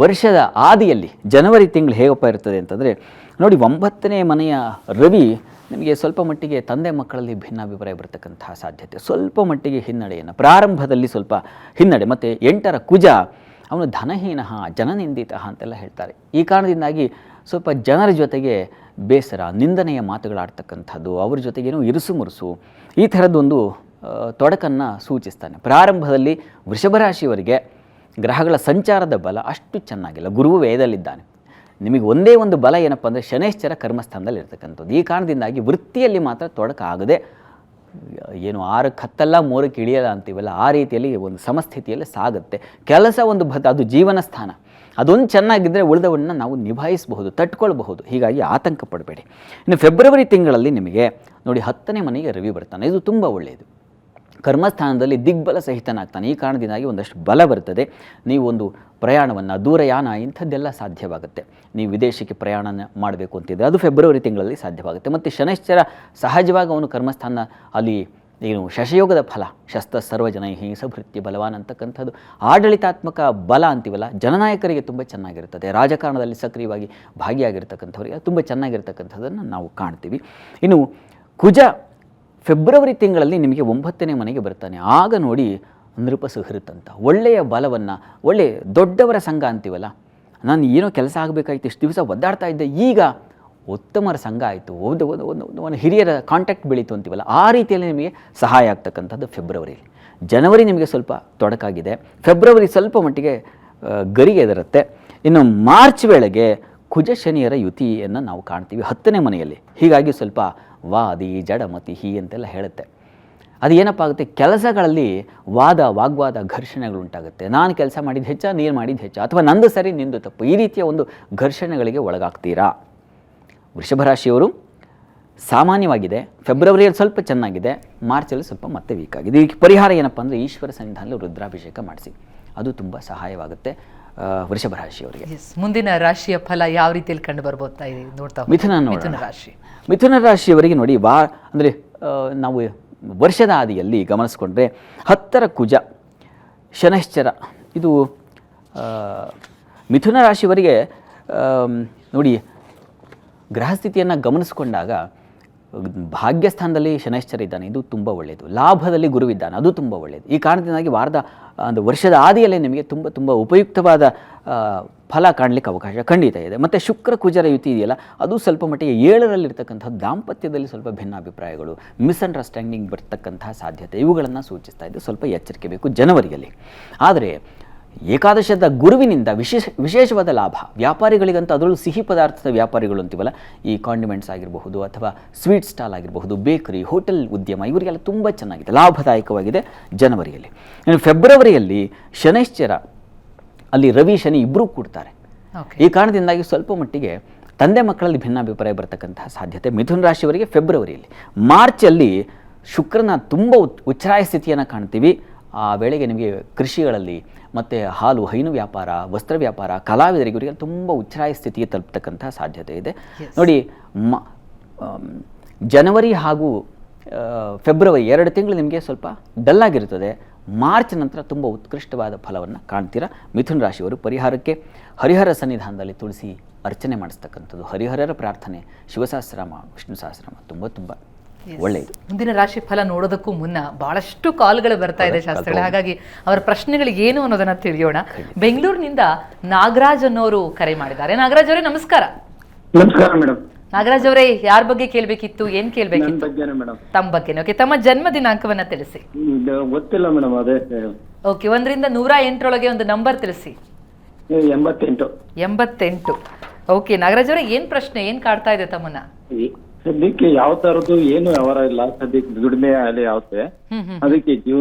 B: ವರ್ಷದ ಆದಿಯಲ್ಲಿ ಜನವರಿ ತಿಂಗಳು ಹೇಗಪ್ಪ ಇರ್ತದೆ ಅಂತಂದರೆ ನೋಡಿ, 9ನೇ ಮನೆಯ ರವಿ ನಿಮಗೆ ಸ್ವಲ್ಪ ಮಟ್ಟಿಗೆ ತಂದೆ ಮಕ್ಕಳಲ್ಲಿ ಭಿನ್ನಾಭಿಪ್ರಾಯ ಬರ್ತಕ್ಕಂತಹ ಸಾಧ್ಯತೆ, ಸ್ವಲ್ಪ ಮಟ್ಟಿಗೆ ಹಿನ್ನಡೆಯನ್ನು, ಪ್ರಾರಂಭದಲ್ಲಿ ಸ್ವಲ್ಪ ಹಿನ್ನಡೆ. ಮತ್ತು 8ರ ಕುಜ ಅವನು ಧನಹೀನ, ಜನನಿಂದಿತ ಅಂತೆಲ್ಲ ಹೇಳ್ತಾರೆ. ಈ ಕಾರಣದಿಂದಾಗಿ ಸ್ವಲ್ಪ ಜನರ ಜೊತೆಗೆ ಬೇಸರ, ನಿಂದನೆಯ ಮಾತುಗಳಾಡ್ತಕ್ಕಂಥದ್ದು, ಅವ್ರ ಜೊತೆಗೇನೋ ಇರುಸು ಮುರುಸು, ಈ ಥರದ್ದೊಂದು ತೊಡಕನ್ನು ಸೂಚಿಸ್ತಾನೆ. ಪ್ರಾರಂಭದಲ್ಲಿ ವೃಷಭ ರಾಶಿಯವರಿಗೆ ಗ್ರಹಗಳ ಸಂಚಾರದ ಬಲ ಅಷ್ಟು ಚೆನ್ನಾಗಿಲ್ಲ. ಗುರುವು ವೇದಲ್ಲಿದ್ದಾನೆ. ನಿಮಗೆ ಒಂದೇ ಒಂದು ಬಲ ಏನಪ್ಪ ಅಂದರೆ ಶನೈಶ್ಚರ ಕರ್ಮಸ್ಥಾನದಲ್ಲಿ ಇರ್ತಕ್ಕಂಥದ್ದು. ಈ ಕಾರಣದಿಂದಾಗಿ ವೃತ್ತಿಯಲ್ಲಿ ಮಾತ್ರ ತೊಡಕಾಗದೆ, ಏನು 6ಕ್ಕೆ ಹತ್ತಲ್ಲ 3ಕ್ಕೆ ಇಳಿಯಲ್ಲ ಅಂತೀವಲ್ಲ, ಆ ರೀತಿಯಲ್ಲಿ ಒಂದು ಸಮಸ್ಥಿತಿಯಲ್ಲಿ ಸಾಗುತ್ತೆ. ಕೆಲಸ ಒಂದು ಅದು ಜೀವನ ಸ್ಥಾನ, ಅದೊಂದು ಚೆನ್ನಾಗಿದ್ದರೆ ಉಳಿದವನ್ನ ನಾವು ನಿಭಾಯಿಸಬಹುದು, ತಟ್ಕೊಳ್ಬಹುದು. ಹೀಗಾಗಿ ಆತಂಕ ಪಡಬೇಡಿ. ಇನ್ನು ಫೆಬ್ರವರಿ ತಿಂಗಳಲ್ಲಿ ನಿಮಗೆ ನೋಡಿ 10ನೇ ಮನೆಗೆ ರವಿ ಬರ್ತಾನೆ. ಇದು ತುಂಬ ಒಳ್ಳೆಯದು. ಕರ್ಮಸ್ಥಾನದಲ್ಲಿ ದಿಗ್ಬಲ ಸಹಿತನಾಗ್ತಾನೆ. ಈ ಕಾರಣದಿಂದಾಗಿ ಒಂದಷ್ಟು ಬಲ ಬರ್ತದೆ. ನೀವು ಒಂದು ಪ್ರಯಾಣವನ್ನು, ದೂರಯಾನ ಇಂಥದ್ದೆಲ್ಲ ಸಾಧ್ಯವಾಗುತ್ತೆ. ನೀವು ವಿದೇಶಕ್ಕೆ ಪ್ರಯಾಣ ಮಾಡಬೇಕು ಅಂತಿದ್ದರೆ ಅದು ಫೆಬ್ರವರಿ ತಿಂಗಳಲ್ಲಿ ಸಾಧ್ಯವಾಗುತ್ತೆ. ಮತ್ತು ಶನೈಶ್ಚರ ಸಹಜವಾಗಿ ಅವನು ಕರ್ಮಸ್ಥಾನ ಅಲ್ಲಿ ಏನು ಶಶಯೋಗದ ಫಲ, ಶಸ್ತ್ರ ಸರ್ವಜನೈಹಿ ಸಭೃತ್ಯ ಬಲವಾನ್ ಅಂತಕ್ಕಂಥದ್ದು ಆಡಳಿತಾತ್ಮಕ ಬಲ ಅಂತೀವಲ್ಲ, ಜನನಾಯಕರಿಗೆ ತುಂಬ ಚೆನ್ನಾಗಿರ್ತದೆ. ರಾಜಕಾರಣದಲ್ಲಿ ಸಕ್ರಿಯವಾಗಿ ಭಾಗಿಯಾಗಿರ್ತಕ್ಕಂಥವರಿಗೆ ತುಂಬ ಚೆನ್ನಾಗಿರ್ತಕ್ಕಂಥದ್ದನ್ನು ನಾವು ಕಾಣ್ತೀವಿ. ಇನ್ನು ಕುಜ ಫೆಬ್ರವರಿ ತಿಂಗಳಲ್ಲಿ ನಿಮಗೆ 9ನೇ ಮನೆಗೆ ಬರ್ತಾನೆ. ಆಗ ನೋಡಿ ನೃಪ ಸುಹೃತ್ ಅಂತ ಒಳ್ಳೆಯ ಬಲವನ್ನು, ಒಳ್ಳೆಯ ದೊಡ್ಡವರ ಸಂಘ ಅಂತೀವಲ್ಲ, ನಾನು ಏನೋ ಕೆಲಸ ಆಗಬೇಕಾಯ್ತು, ಇಷ್ಟು ದಿವಸ ಒದ್ದಾಡ್ತಾ ಇದ್ದೆ, ಈಗ ಉತ್ತಮರ ಸಂಘ ಆಯಿತು, ಒಂದು ಹಿರಿಯರ ಕಾಂಟ್ಯಾಕ್ಟ್ ಬೆಳೀತು ಅಂತೀವಲ್ಲ, ಆ ರೀತಿಯಲ್ಲಿ ನಿಮಗೆ ಸಹಾಯ ಆಗ್ತಕ್ಕಂಥದ್ದು ಫೆಬ್ರವರಿಯಲ್ಲಿ. ಜನವರಿ ನಿಮಗೆ ಸ್ವಲ್ಪ ತೊಡಕಾಗಿದೆ. ಫೆಬ್ರವರಿ ಸ್ವಲ್ಪ ಮಟ್ಟಿಗೆ ಗರಿಗೆ ಎದರುತ್ತೆ. ಇನ್ನು ಮಾರ್ಚ್ ವೇಳೆಗೆ ಕುಜ ಶನಿಯರ ಯುತಿಯನ್ನು ನಾವು ಕಾಣ್ತೀವಿ 10ನೇ ಮನೆಯಲ್ಲಿ. ಹೀಗಾಗಿ ಸ್ವಲ್ಪ ವಾದಿ ಜಡಮತಿ ಅಂತೆಲ್ಲ ಹೇಳುತ್ತೆ. ಅದು ಏನಪ್ಪ ಆಗುತ್ತೆ, ಕೆಲಸಗಳಲ್ಲಿ ವಾಗ್ವಾದ ಘರ್ಷಣೆಗಳು ಉಂಟಾಗುತ್ತೆ. ನಾನು ಕೆಲಸ ಮಾಡಿದ್ದು ಹೆಚ್ಚ, ನೀನು ಮಾಡಿದ್ದು ಹೆಚ್ಚ, ಅಥವಾ ನಂದು ಸರಿ ನಿಂದು ತಪ್ಪು, ಈ ರೀತಿಯ ಒಂದು ಘರ್ಷಣೆಗಳಿಗೆ ಒಳಗಾಗ್ತೀರಾ. ವೃಷಭ ರಾಶಿಯವರು ಸಾಮಾನ್ಯವಾಗಿದೆ. ಫೆಬ್ರವರಿಯಲ್ಲಿ ಸ್ವಲ್ಪ ಚೆನ್ನಾಗಿದೆ, ಮಾರ್ಚಲ್ಲಿ ಸ್ವಲ್ಪ ಮತ್ತೆ ವೀಕ್ ಆಗಿದೆ. ಇದಕ್ಕೆ ಪರಿಹಾರ ಏನಪ್ಪ ಅಂದರೆ ಈಶ್ವರ ಸನ್ನಿಧಾನದಲ್ಲಿ ರುದ್ರಾಭಿಷೇಕ ಮಾಡಿಸಿ, ಅದು ತುಂಬ ಸಹಾಯವಾಗುತ್ತೆ ವೃಷಭ ರಾಶಿಯವರಿಗೆ.
A: ಮುಂದಿನ ರಾಶಿಯ ಫಲ ಯಾವ ರೀತಿಯಲ್ಲಿ ಕಂಡು ಬರ್ಬೋತಾ ಇದೆ ನೋಡ್ತಾ?
B: ಮಿಥುನ ರಾಶಿಯವರಿಗೆ ನೋಡಿ, ಅಂದರೆ ನಾವು ವರ್ಷದ ಆದಿಯಲ್ಲಿ ಗಮನಿಸ್ಕೊಂಡ್ರೆ 10ರ ಕುಜ ಶನೈಶ್ಚರ, ಇದು ಮಿಥುನ ರಾಶಿಯವರಿಗೆ ನೋಡಿ ಗ್ರಹಸ್ಥಿತಿಯನ್ನು ಗಮನಿಸಿಕೊಂಡಾಗ ಭಾಗ್ಯಸ್ಥಾನದಲ್ಲಿ ಶನೈಶ್ಚರ ಇದ್ದಾನೆ, ಇದು ತುಂಬ ಒಳ್ಳೆಯದು. ಲಾಭದಲ್ಲಿ ಗುರುವಿದ್ದಾನೆ, ಅದು ತುಂಬ ಒಳ್ಳೆಯದು. ಈ ಕಾರಣದಿಂದಾಗಿ ವರ್ಷದ ಆದಿಯಲ್ಲೇ ನಿಮಗೆ ತುಂಬ ಉಪಯುಕ್ತವಾದ ಫಲ ಕಾಣಲಿಕ್ಕೆ ಅವಕಾಶ ಖಂಡಿತ ಇದೆ. ಮತ್ತು ಶುಕ್ರ ಕುಜರ ಯುತಿ ಇದೆಯಲ್ಲ, ಅದು ಸ್ವಲ್ಪ ಮಟ್ಟಿಗೆ 7ರಲ್ಲಿರ್ತಕ್ಕಂಥ ದಾಂಪತ್ಯದಲ್ಲಿ ಸ್ವಲ್ಪ ಭಿನ್ನಾಭಿಪ್ರಾಯಗಳು, ಮಿಸ್ಅಂಡರ್ಸ್ಟ್ಯಾಂಡಿಂಗ್ ಬರ್ತಕ್ಕಂತಹ ಸಾಧ್ಯತೆ, ಇವುಗಳನ್ನು ಸೂಚಿಸ್ತಾ ಇದೆ. ಸ್ವಲ್ಪ ಎಚ್ಚರಿಕೆ ಬೇಕು ಜನವರಿಯಲ್ಲಿ. ಆದರೆ ಏಕಾದಶದ ಗುರುವಿನಿಂದ ವಿಶೇಷವಾದ ಲಾಭ. ವ್ಯಾಪಾರಿಗಳಿಗಂತೂ ಅದರಲ್ಲೂ ಸಿಹಿ ಪದಾರ್ಥದ ವ್ಯಾಪಾರಿಗಳು ಅಂತೀವಲ್ಲ, ಈ ಕಾಂಡಿಮೆಂಟ್ಸ್ ಆಗಿರಬಹುದು ಅಥವಾ ಸ್ವೀಟ್ ಸ್ಟಾಲ್ ಆಗಿರಬಹುದು, ಬೇಕರಿ, ಹೋಟೆಲ್ ಉದ್ಯಮ, ಇವರಿಗೆಲ್ಲ ತುಂಬ ಚೆನ್ನಾಗಿದೆ, ಲಾಭದಾಯಕವಾಗಿದೆ ಜನವರಿಯಲ್ಲಿ. ಇನ್ನು ಫೆಬ್ರವರಿಯಲ್ಲಿ ಶನೈಶ್ಚರ, ಅಲ್ಲಿ ರವಿ ಶನಿ ಇಬ್ಬರೂ ಕೂಡ್ತಾರೆ. ಈ ಕಾರಣದಿಂದಾಗಿ ಸ್ವಲ್ಪ ಮಟ್ಟಿಗೆ ತಂದೆ ಮಕ್ಕಳಲ್ಲಿ ಭಿನ್ನಾಭಿಪ್ರಾಯ ಬರತಕ್ಕಂತಹ ಸಾಧ್ಯತೆ ಮಿಥುನ ರಾಶಿಯವರಿಗೆ ಫೆಬ್ರವರಿಯಲ್ಲಿ. ಮಾರ್ಚಲ್ಲಿ ಶುಕ್ರನ ತುಂಬ ಉಚ್ಛ್ರಾಯ ಸ್ಥಿತಿಯನ್ನು ಕಾಣ್ತೀವಿ. ಆ ವೇಳೆಗೆ ನಿಮಗೆ ಕೃಷಿಗಳಲ್ಲಿ ಮತ್ತು ಹಾಲು ಹೈನು ವ್ಯಾಪಾರ, ವಸ್ತ್ರ ವ್ಯಾಪಾರ, ಕಲಾವಿದರಿಗೆ ಇವರಿಗೆ ತುಂಬ ಉಚ್ಛ್ರಾಯ ಸ್ಥಿತಿಗೆ ತಲುಪತಕ್ಕಂತಹ ಸಾಧ್ಯತೆ ಇದೆ. ನೋಡಿ, ಜನವರಿ ಹಾಗೂ ಫೆಬ್ರವರಿ 2 ತಿಂಗಳು ನಿಮಗೆ ಸ್ವಲ್ಪ ಡಲ್ಲಾಗಿರುತ್ತದೆ. ಮಾರ್ಚ್ ನಂತರ ತುಂಬ ಉತ್ಕೃಷ್ಟವಾದ ಫಲವನ್ನು ಕಾಣ್ತೀರಾ. ಮಿಥುನ ರಾಶಿಯವರು ಪರಿಹಾರಕ್ಕೆ ಹರಿಹರ ಸನ್ನಿಧಾನದಲ್ಲಿ ತುಳಸಿ ಅರ್ಚನೆ ಮಾಡಿಸ್ತಕ್ಕಂಥದ್ದು, ಹರಿಹರರ ಪ್ರಾರ್ಥನೆ, ಶಿವಸಹಸ್ರನಾಮ, ವಿಷ್ಣು ಸಹಸ್ರನಾಮ ತುಂಬ ಒಳ್ಳೆಯದು.
A: ಮುಂದಿನ ರಾಶಿ ಫಲ ನೋಡೋದಕ್ಕೂ ಮುನ್ನ ಬಹಳಷ್ಟು ಕಾಲ್ಗಳು ಬರ್ತಾ ಇದೆ ಶಾಸ್ತ್ರಗಳು, ಹಾಗಾಗಿ ಅವರ ಪ್ರಶ್ನೆಗಳಿಗೆ ಏನು ಅನ್ನೋದನ್ನ ತಿಳಿಯೋಣ. ಬೆಂಗಳೂರಿನಿಂದ ನಾಗರಾಜ್ ಅನ್ನೋರು ಕರೆ ಮಾಡಿದ್ದಾರೆ. ನಾಗರಾಜ್ ಅವರೇ ನಮಸ್ಕಾರ.
C: ನಮಸ್ಕಾರ ಮೇಡಮ್.
A: ನಾಗರಾಜ್ ಅವರೇ, ಯಾರ ಬಗ್ಗೆ ಕೇಳ್ಬೇಕಿತ್ತು, ಏನ್ ಕೇಳ್ಬೇಕಿತ್ತು? ತಮ್ಮ ಬಗ್ಗೆ. ಓಕೆ, ತಮ್ಮ ಜನ್ಮ ದಿನಾಂಕವನ್ನ ತಿಳಿಸಿ.
C: ಗೊತ್ತಿಲ್ಲ ಮೇಡಮ್. ಅದೇ
A: ಓಕೆ, 1 ರಿಂದ 108 ಒಂದು ನಂಬರ್ ತಿಳಿಸಿ. 88. ಓಕೆ ನಾಗರಾಜ್ ಅವರೇ, ಏನ್ ಪ್ರಶ್ನೆ, ಏನ್ ಕಾಡ್ತಾ ಇದೆ ತಮ್ಮನ್ನ?
C: ಸದ್ಯಕ್ಕೆ ಯಾವ ತರದ್ದು ಏನು ವ್ಯವಹಾರ ಇಲ್ಲ, ಸದ್ಯಕ್ಕೆ ದುಡಿಮೆ ಅಲ್ಲಿ ಯಾವತ್ತೆ, ಅದಕ್ಕೆ ಜೀವ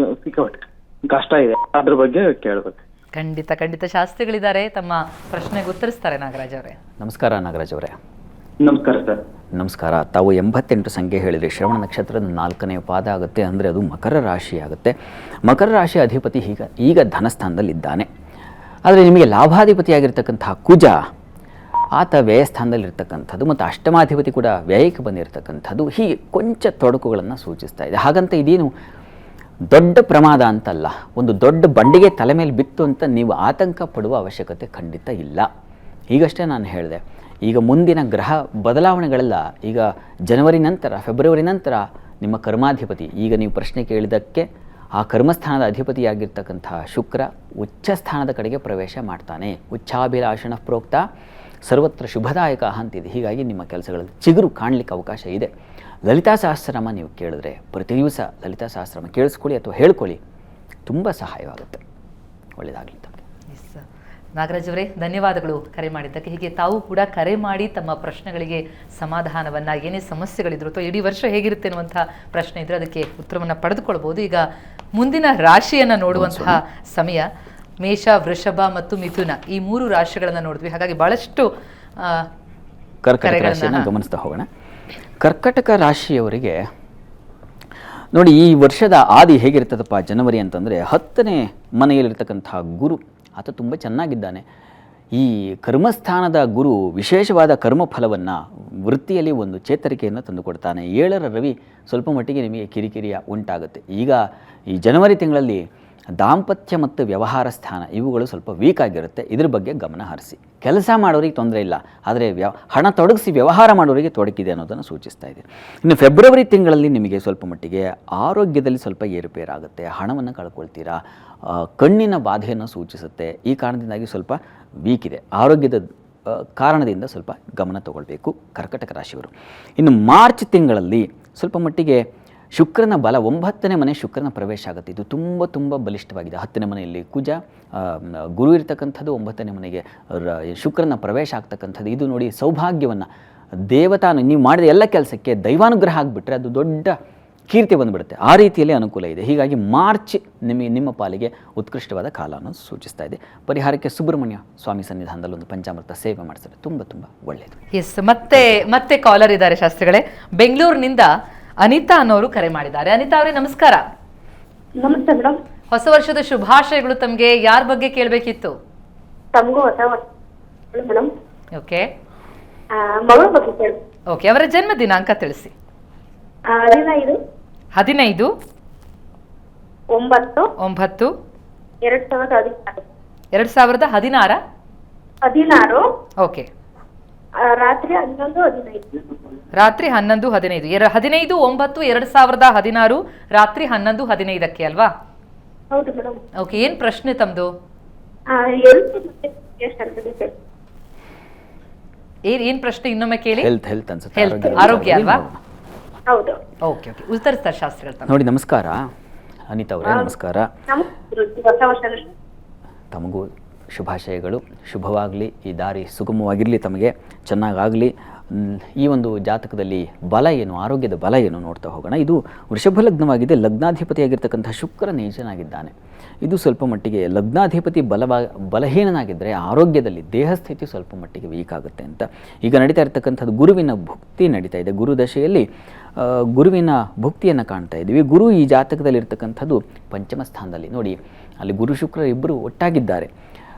C: ಕಷ್ಟ ಇದೆ, ಅದ್ರ ಬಗ್ಗೆ ಕೇಳ್ಬೇಕು.
A: ಖಂಡಿತ ಶಾಸ್ತ್ರಿಗಳಿದ್ದಾರೆ, ತಮ್ಮ ಪ್ರಶ್ನೆಗೆ ಉತ್ತರಿಸ್ತಾರೆ ನಾಗರಾಜ್ ಅವರೇ.
B: ನಮಸ್ಕಾರ ನಾಗರಾಜ್ ಅವರೇ.
C: ನಮಸ್ಕಾರ ಸರ್.
B: ನಮಸ್ಕಾರ. ತಾವು 88 ಸಂಖ್ಯೆ ಹೇಳಿದ್ರಿ. ಶ್ರವಣ ನಕ್ಷತ್ರದ 4ನೇ ಪಾದ ಆಗುತ್ತೆ, ಅಂದರೆ ಅದು ಮಕರ ರಾಶಿ ಆಗುತ್ತೆ. ಮಕರ ರಾಶಿ ಅಧಿಪತಿ ಈಗ ಧನಸ್ಥಾನದಲ್ಲಿದ್ದಾನೆ. ಆದರೆ ನಿಮಗೆ ಲಾಭಾಧಿಪತಿಯಾಗಿರ್ತಕ್ಕಂತಹ ಕುಜ ಆತ ವ್ಯಯಸ್ಥಾನದಲ್ಲಿರ್ತಕ್ಕಂಥದ್ದು ಮತ್ತು ಅಷ್ಟಮಾಧಿಪತಿ ಕೂಡ ವ್ಯಯಕ್ಕೆ ಬಂದಿರತಕ್ಕಂಥದ್ದು, ಹೀಗೆ ಕೊಂಚ ತೊಡಕುಗಳನ್ನು ಸೂಚಿಸ್ತಾ ಇದೆ. ಹಾಗಂತ ಇದೇನು ದೊಡ್ಡ ಪ್ರಮಾದ ಅಂತಲ್ಲ, ಒಂದು ದೊಡ್ಡ ಬಂಡಿಗೆ ತಲೆ ಮೇಲೆ ಬಿತ್ತು ಅಂತ ನೀವು ಆತಂಕ ಪಡುವ ಅವಶ್ಯಕತೆ ಖಂಡಿತ ಇಲ್ಲ. ಈಗಷ್ಟೇ ನಾನು ಹೇಳಿದೆ, ಈಗ ಮುಂದಿನ ಗ್ರಹ ಬದಲಾವಣೆಗಳೆಲ್ಲ ಈಗ ಜನವರಿ ನಂತರ, ಫೆಬ್ರವರಿ ನಂತರ ನಿಮ್ಮ ಕರ್ಮಾಧಿಪತಿ, ಈಗ ನೀವು ಪ್ರಶ್ನೆ ಕೇಳಿದ್ದಕ್ಕೆ ಆ ಕರ್ಮಸ್ಥಾನದ ಅಧಿಪತಿಯಾಗಿರ್ತಕ್ಕಂತಹ ಶುಕ್ರ ಉಚ್ಚ ಸ್ಥಾನದ ಕಡೆಗೆ ಪ್ರವೇಶ ಮಾಡ್ತಾನೆ. ಉಚ್ಚಾಭಿಲಾಷಣ ಪ್ರೋಕ್ತ ಸರ್ವತ್ರ ಶುಭದಾಯಕ ಅಂತಿದೆ. ಹೀಗಾಗಿ ನಿಮ್ಮ ಕೆಲಸಗಳಲ್ಲಿ ಚಿಗುರು ಕಾಣಲಿಕ್ಕೆ ಅವಕಾಶ ಇದೆ. ಲಲಿತಾ ಸಹಸ್ರನಾಮ ನೀವು ಕೇಳಿದ್ರೆ ಪ್ರತಿ ದಿವಸ ಲಲಿತಾ ಸಹಸ್ರನಾಮ ಕೇಳಿಸ್ಕೊಳ್ಳಿ ಅಥವಾ ಹೇಳ್ಕೊಳ್ಳಿ, ತುಂಬ ಸಹಾಯವಾಗುತ್ತೆ. ಒಳ್ಳೆಯದಾಗಲಿ ತಮಗೆ.
A: ನಾಗರಾಜ್ ಅವರೇ, ಧನ್ಯವಾದಗಳು ಕರೆ ಮಾಡಿದ್ದಕ್ಕೆ. ಹೀಗೆ ತಾವು ಕೂಡ ಕರೆ ಮಾಡಿ ತಮ್ಮ ಪ್ರಶ್ನೆಗಳಿಗೆ ಸಮಾಧಾನವನ್ನು, ಏನೇ ಸಮಸ್ಯೆಗಳಿದ್ರು ಅಥವಾ ಇಡೀ ವರ್ಷ ಹೇಗಿರುತ್ತೆ ಅನ್ನುವಂಥ ಪ್ರಶ್ನೆ ಇದ್ದರೆ ಅದಕ್ಕೆ ಉತ್ತರವನ್ನು ಪಡೆದುಕೊಳ್ಬೋದು. ಈಗ ಮುಂದಿನ ರಾಶಿಯನ್ನು ನೋಡುವಂತಹ ಸಮಯ. ಮೇಷ, ವೃಷಭ ಮತ್ತು ಮಿಥುನ, ಈ 3 ರಾಶಿಗಳನ್ನು ನೋಡಿದ್ವಿ. ಹಾಗಾಗಿ ಬಹಳಷ್ಟು
B: ಕರ್ಕಟಕ ರಾಶಿಯನ್ನು ಗಮನಿಸ್ತಾ ಹೋಗೋಣ. ಕರ್ಕಟಕ ರಾಶಿಯವರಿಗೆ ನೋಡಿ, ಈ ವರ್ಷದ ಆದಿ ಹೇಗಿರ್ತದಪ್ಪ ಜನವರಿ ಅಂತಂದರೆ 10ನೇ ಮನೆಯಲ್ಲಿರ್ತಕ್ಕಂತಹ ಗುರು ಆತ ತುಂಬ ಚೆನ್ನಾಗಿದ್ದಾನೆ. ಈ ಕರ್ಮಸ್ಥಾನದ ಗುರು ವಿಶೇಷವಾದ ಕರ್ಮಫಲವನ್ನು, ವೃತ್ತಿಯಲ್ಲಿ ಒಂದು ಚೇತರಿಕೆಯನ್ನು ತಂದುಕೊಡ್ತಾನೆ. 7ರ ರವಿ ಸ್ವಲ್ಪ ಮಟ್ಟಿಗೆ ನಿಮಗೆ ಕಿರಿಕಿರಿಯ ಉಂಟಾಗುತ್ತೆ. ಈಗ ಈ ಜನವರಿ ತಿಂಗಳಲ್ಲಿ ದಾಂಪತ್ಯ ಮತ್ತು ವ್ಯವಹಾರ ಸ್ಥಾನ ಇವುಗಳು ಸ್ವಲ್ಪ ವೀಕ್ ಆಗಿರುತ್ತೆ. ಇದ್ರ ಬಗ್ಗೆ ಗಮನ ಹರಿಸಿ. ಕೆಲಸ ಮಾಡೋರಿಗೆ ತೊಂದರೆ ಇಲ್ಲ, ಆದರೆ ಹಣ ತೊಡಗಿಸಿ ವ್ಯವಹಾರ ಮಾಡೋರಿಗೆ ತೊಡಕಿದೆ ಅನ್ನೋದನ್ನು ಸೂಚಿಸ್ತಾ ಇದೆ. ಇನ್ನು ಫೆಬ್ರವರಿ ತಿಂಗಳಲ್ಲಿ ನಿಮಗೆ ಸ್ವಲ್ಪ ಮಟ್ಟಿಗೆ ಆರೋಗ್ಯದಲ್ಲಿ ಸ್ವಲ್ಪ ಏರುಪೇರಾಗುತ್ತೆ, ಹಣವನ್ನು ಕಳ್ಕೊಳ್ತೀರಾ, ಕಣ್ಣಿನ ಬಾಧೆಯನ್ನು ಸೂಚಿಸುತ್ತೆ. ಈ ಕಾರಣದಿಂದಾಗಿ ಸ್ವಲ್ಪ ವೀಕ್ ಇದೆ. ಆರೋಗ್ಯದ ಕಾರಣದಿಂದ ಸ್ವಲ್ಪ ಗಮನ ತಗೊಳ್ಬೇಕು ಕರ್ಕಟಕ ರಾಶಿಯವರು. ಇನ್ನು ಮಾರ್ಚ್ ತಿಂಗಳಲ್ಲಿ ಸ್ವಲ್ಪ ಮಟ್ಟಿಗೆ ಶುಕ್ರನ ಬಲ 9ನೇ ಮನೆ ಶುಕ್ರನ ಪ್ರವೇಶ ಆಗುತ್ತೆ. ಇದು ತುಂಬ ಬಲಿಷ್ಠವಾಗಿದೆ. 10ನೇ ಮನೆಯಲ್ಲಿ ಕುಜ ಗುರು ಇರ್ತಕ್ಕಂಥದ್ದು, 9ನೇ ಮನೆಗೆ ಶುಕ್ರನ ಪ್ರವೇಶ ಆಗ್ತಕ್ಕಂಥದ್ದು. ಇದು ನೋಡಿ, ಸೌಭಾಗ್ಯವನ್ನು, ದೇವತಾನು ನೀವು ಮಾಡಿದ ಎಲ್ಲ ಕೆಲಸಕ್ಕೆ ದೈವಾನುಗ್ರಹ ಆಗಿಬಿಟ್ರೆ ಅದು ದೊಡ್ಡ ಕೀರ್ತಿ ಬಂದುಬಿಡುತ್ತೆ. ಆ ರೀತಿಯಲ್ಲಿ ಅನುಕೂಲ ಇದೆ. ಹೀಗಾಗಿ ಮಾರ್ಚ್ ನಿಮ್ಮ ಪಾಲಿಗೆ ಉತ್ಕೃಷ್ಟವಾದ ಕಾಲ ಅನ್ನೋದು ಸೂಚಿಸ್ತಾ ಇದೆ. ಪರಿಹಾರಕ್ಕೆ ಸುಬ್ರಹ್ಮಣ್ಯ ಸ್ವಾಮಿ ಸನ್ನಿಧಾನದಲ್ಲಿ ಒಂದು ಪಂಚಾಮೃತ ಸೇವೆ ಮಾಡಿಸ್ತಾರೆ, ತುಂಬ ಒಳ್ಳೆಯದು.
A: ಎಸ್, ಮತ್ತೆ ಕಾಲರ್ ಇದ್ದಾರೆ ಶಾಸ್ತ್ರಿಗಳೇ. ಬೆಂಗಳೂರಿನಿಂದ ಅನಿತಾ ಅನ್ನೋರು ಕರೆ ಮಾಡಿದ್ದಾರೆ. ಅನಿತಾ ಅವರೇ ನಮಸ್ಕಾರ.
D: ನಮಸ್ತೆ ಮೇಡಮ್.
A: ಹೊಸ ವರ್ಷದ ಶುಭಾಶಯಗಳು ತಮಗೆ. ಯಾರ ಬಗ್ಗೆ ಕೇಳಬೇಕಿತ್ತು?
D: ತಮಗೂ ಹೊಸ ವರ್ಷ ಮೇಡಮ್.
A: ಓಕೆ,
D: ಮಗಳ ಬಗ್ಗೆ ಕೇಳಿ.
A: ಓಕೆ, ಅವರ ಜನ್ಮ ದಿನಾಂಕ ತಿಳಿಸಿ.
D: 15
A: 15
D: 9
A: 9
D: 2016 16
A: ಓಕೆ,
D: ರಾತ್ರಿ 11:15
A: ರಾತ್ರಿ 11:15 15 9 2016 ರಾತ್ರಿ 11:15 ಅಲ್ವಾ?
D: ಹೌದು ಮೇಡಮ್.
A: ಓಕೆ, ಏನ್ ಪ್ರಶ್ನೆ ತಮ್ದು? ಏನ್ ಪ್ರಶ್ನೆ ಇನ್ನೊಮ್ಮೆ ಕೇಳಿ.
B: ಹೆಲ್ತ್ ಅನ್ಸುತ್ತೆ,
A: ಹೆಲ್ತ್, ಆರೋಗ್ಯ ಅಲ್ವಾ?
D: ಹೌದು.
A: ಓಕೆ, ಉತ್ತರಿಸ್ತಾರೆ ಶಾಸ್ತ್ರಿಗಳು.
B: ನೋಡಿ, ನಮಸ್ಕಾರ ಅನಿತಾ ಅವರೇ. ನಮಸ್ಕಾರ.
D: ಹೊಸ ವರ್ಷ
B: ತಮಗೂ ಶುಭಾಶಯಗಳು. ಶುಭವಾಗಲಿ, ಈ ದಾರಿ ಸುಗಮವಾಗಿರಲಿ, ತಮಗೆ ಚೆನ್ನಾಗಾಗಲಿ. ಈ ಒಂದು ಜಾತಕದಲ್ಲಿ ಬಲ ಏನು, ಆರೋಗ್ಯದ ಬಲ ಏನು ನೋಡ್ತಾ ಹೋಗೋಣ. ಇದು ವೃಷಭ ಲಗ್ನವಾಗಿದೆ. ಲಗ್ನಾಧಿಪತಿಯಾಗಿರ್ತಕ್ಕಂಥ ಶುಕ್ರ ನೀಚನಾಗಿದ್ದಾನೆ. ಇದು ಸ್ವಲ್ಪ ಮಟ್ಟಿಗೆ ಲಗ್ನಾಧಿಪತಿ ಬಲಹೀನನಾಗಿದ್ದರೆ ಆರೋಗ್ಯದಲ್ಲಿ ದೇಹಸ್ಥಿತಿ ಸ್ವಲ್ಪ ಮಟ್ಟಿಗೆ ವೀಕ್ ಆಗುತ್ತೆ ಅಂತ. ಈಗ ನಡೀತಾ ಇರ್ತಕ್ಕಂಥದ್ದು ಗುರುವಿನ ಭುಕ್ತಿ ನಡೀತಾ ಇದೆ. ಗುರು ದಶೆಯಲ್ಲಿ ಗುರುವಿನ ಭುಕ್ತಿಯನ್ನು ಕಾಣ್ತಾ ಇದ್ದೀವಿ. ಗುರು ಈ ಜಾತಕದಲ್ಲಿರ್ತಕ್ಕಂಥದ್ದು ಪಂಚಮ ಸ್ಥಾನದಲ್ಲಿ ನೋಡಿ, ಅಲ್ಲಿ ಗುರು ಶುಕ್ರ ಇಬ್ಬರು ಒಟ್ಟಾಗಿದ್ದಾರೆ.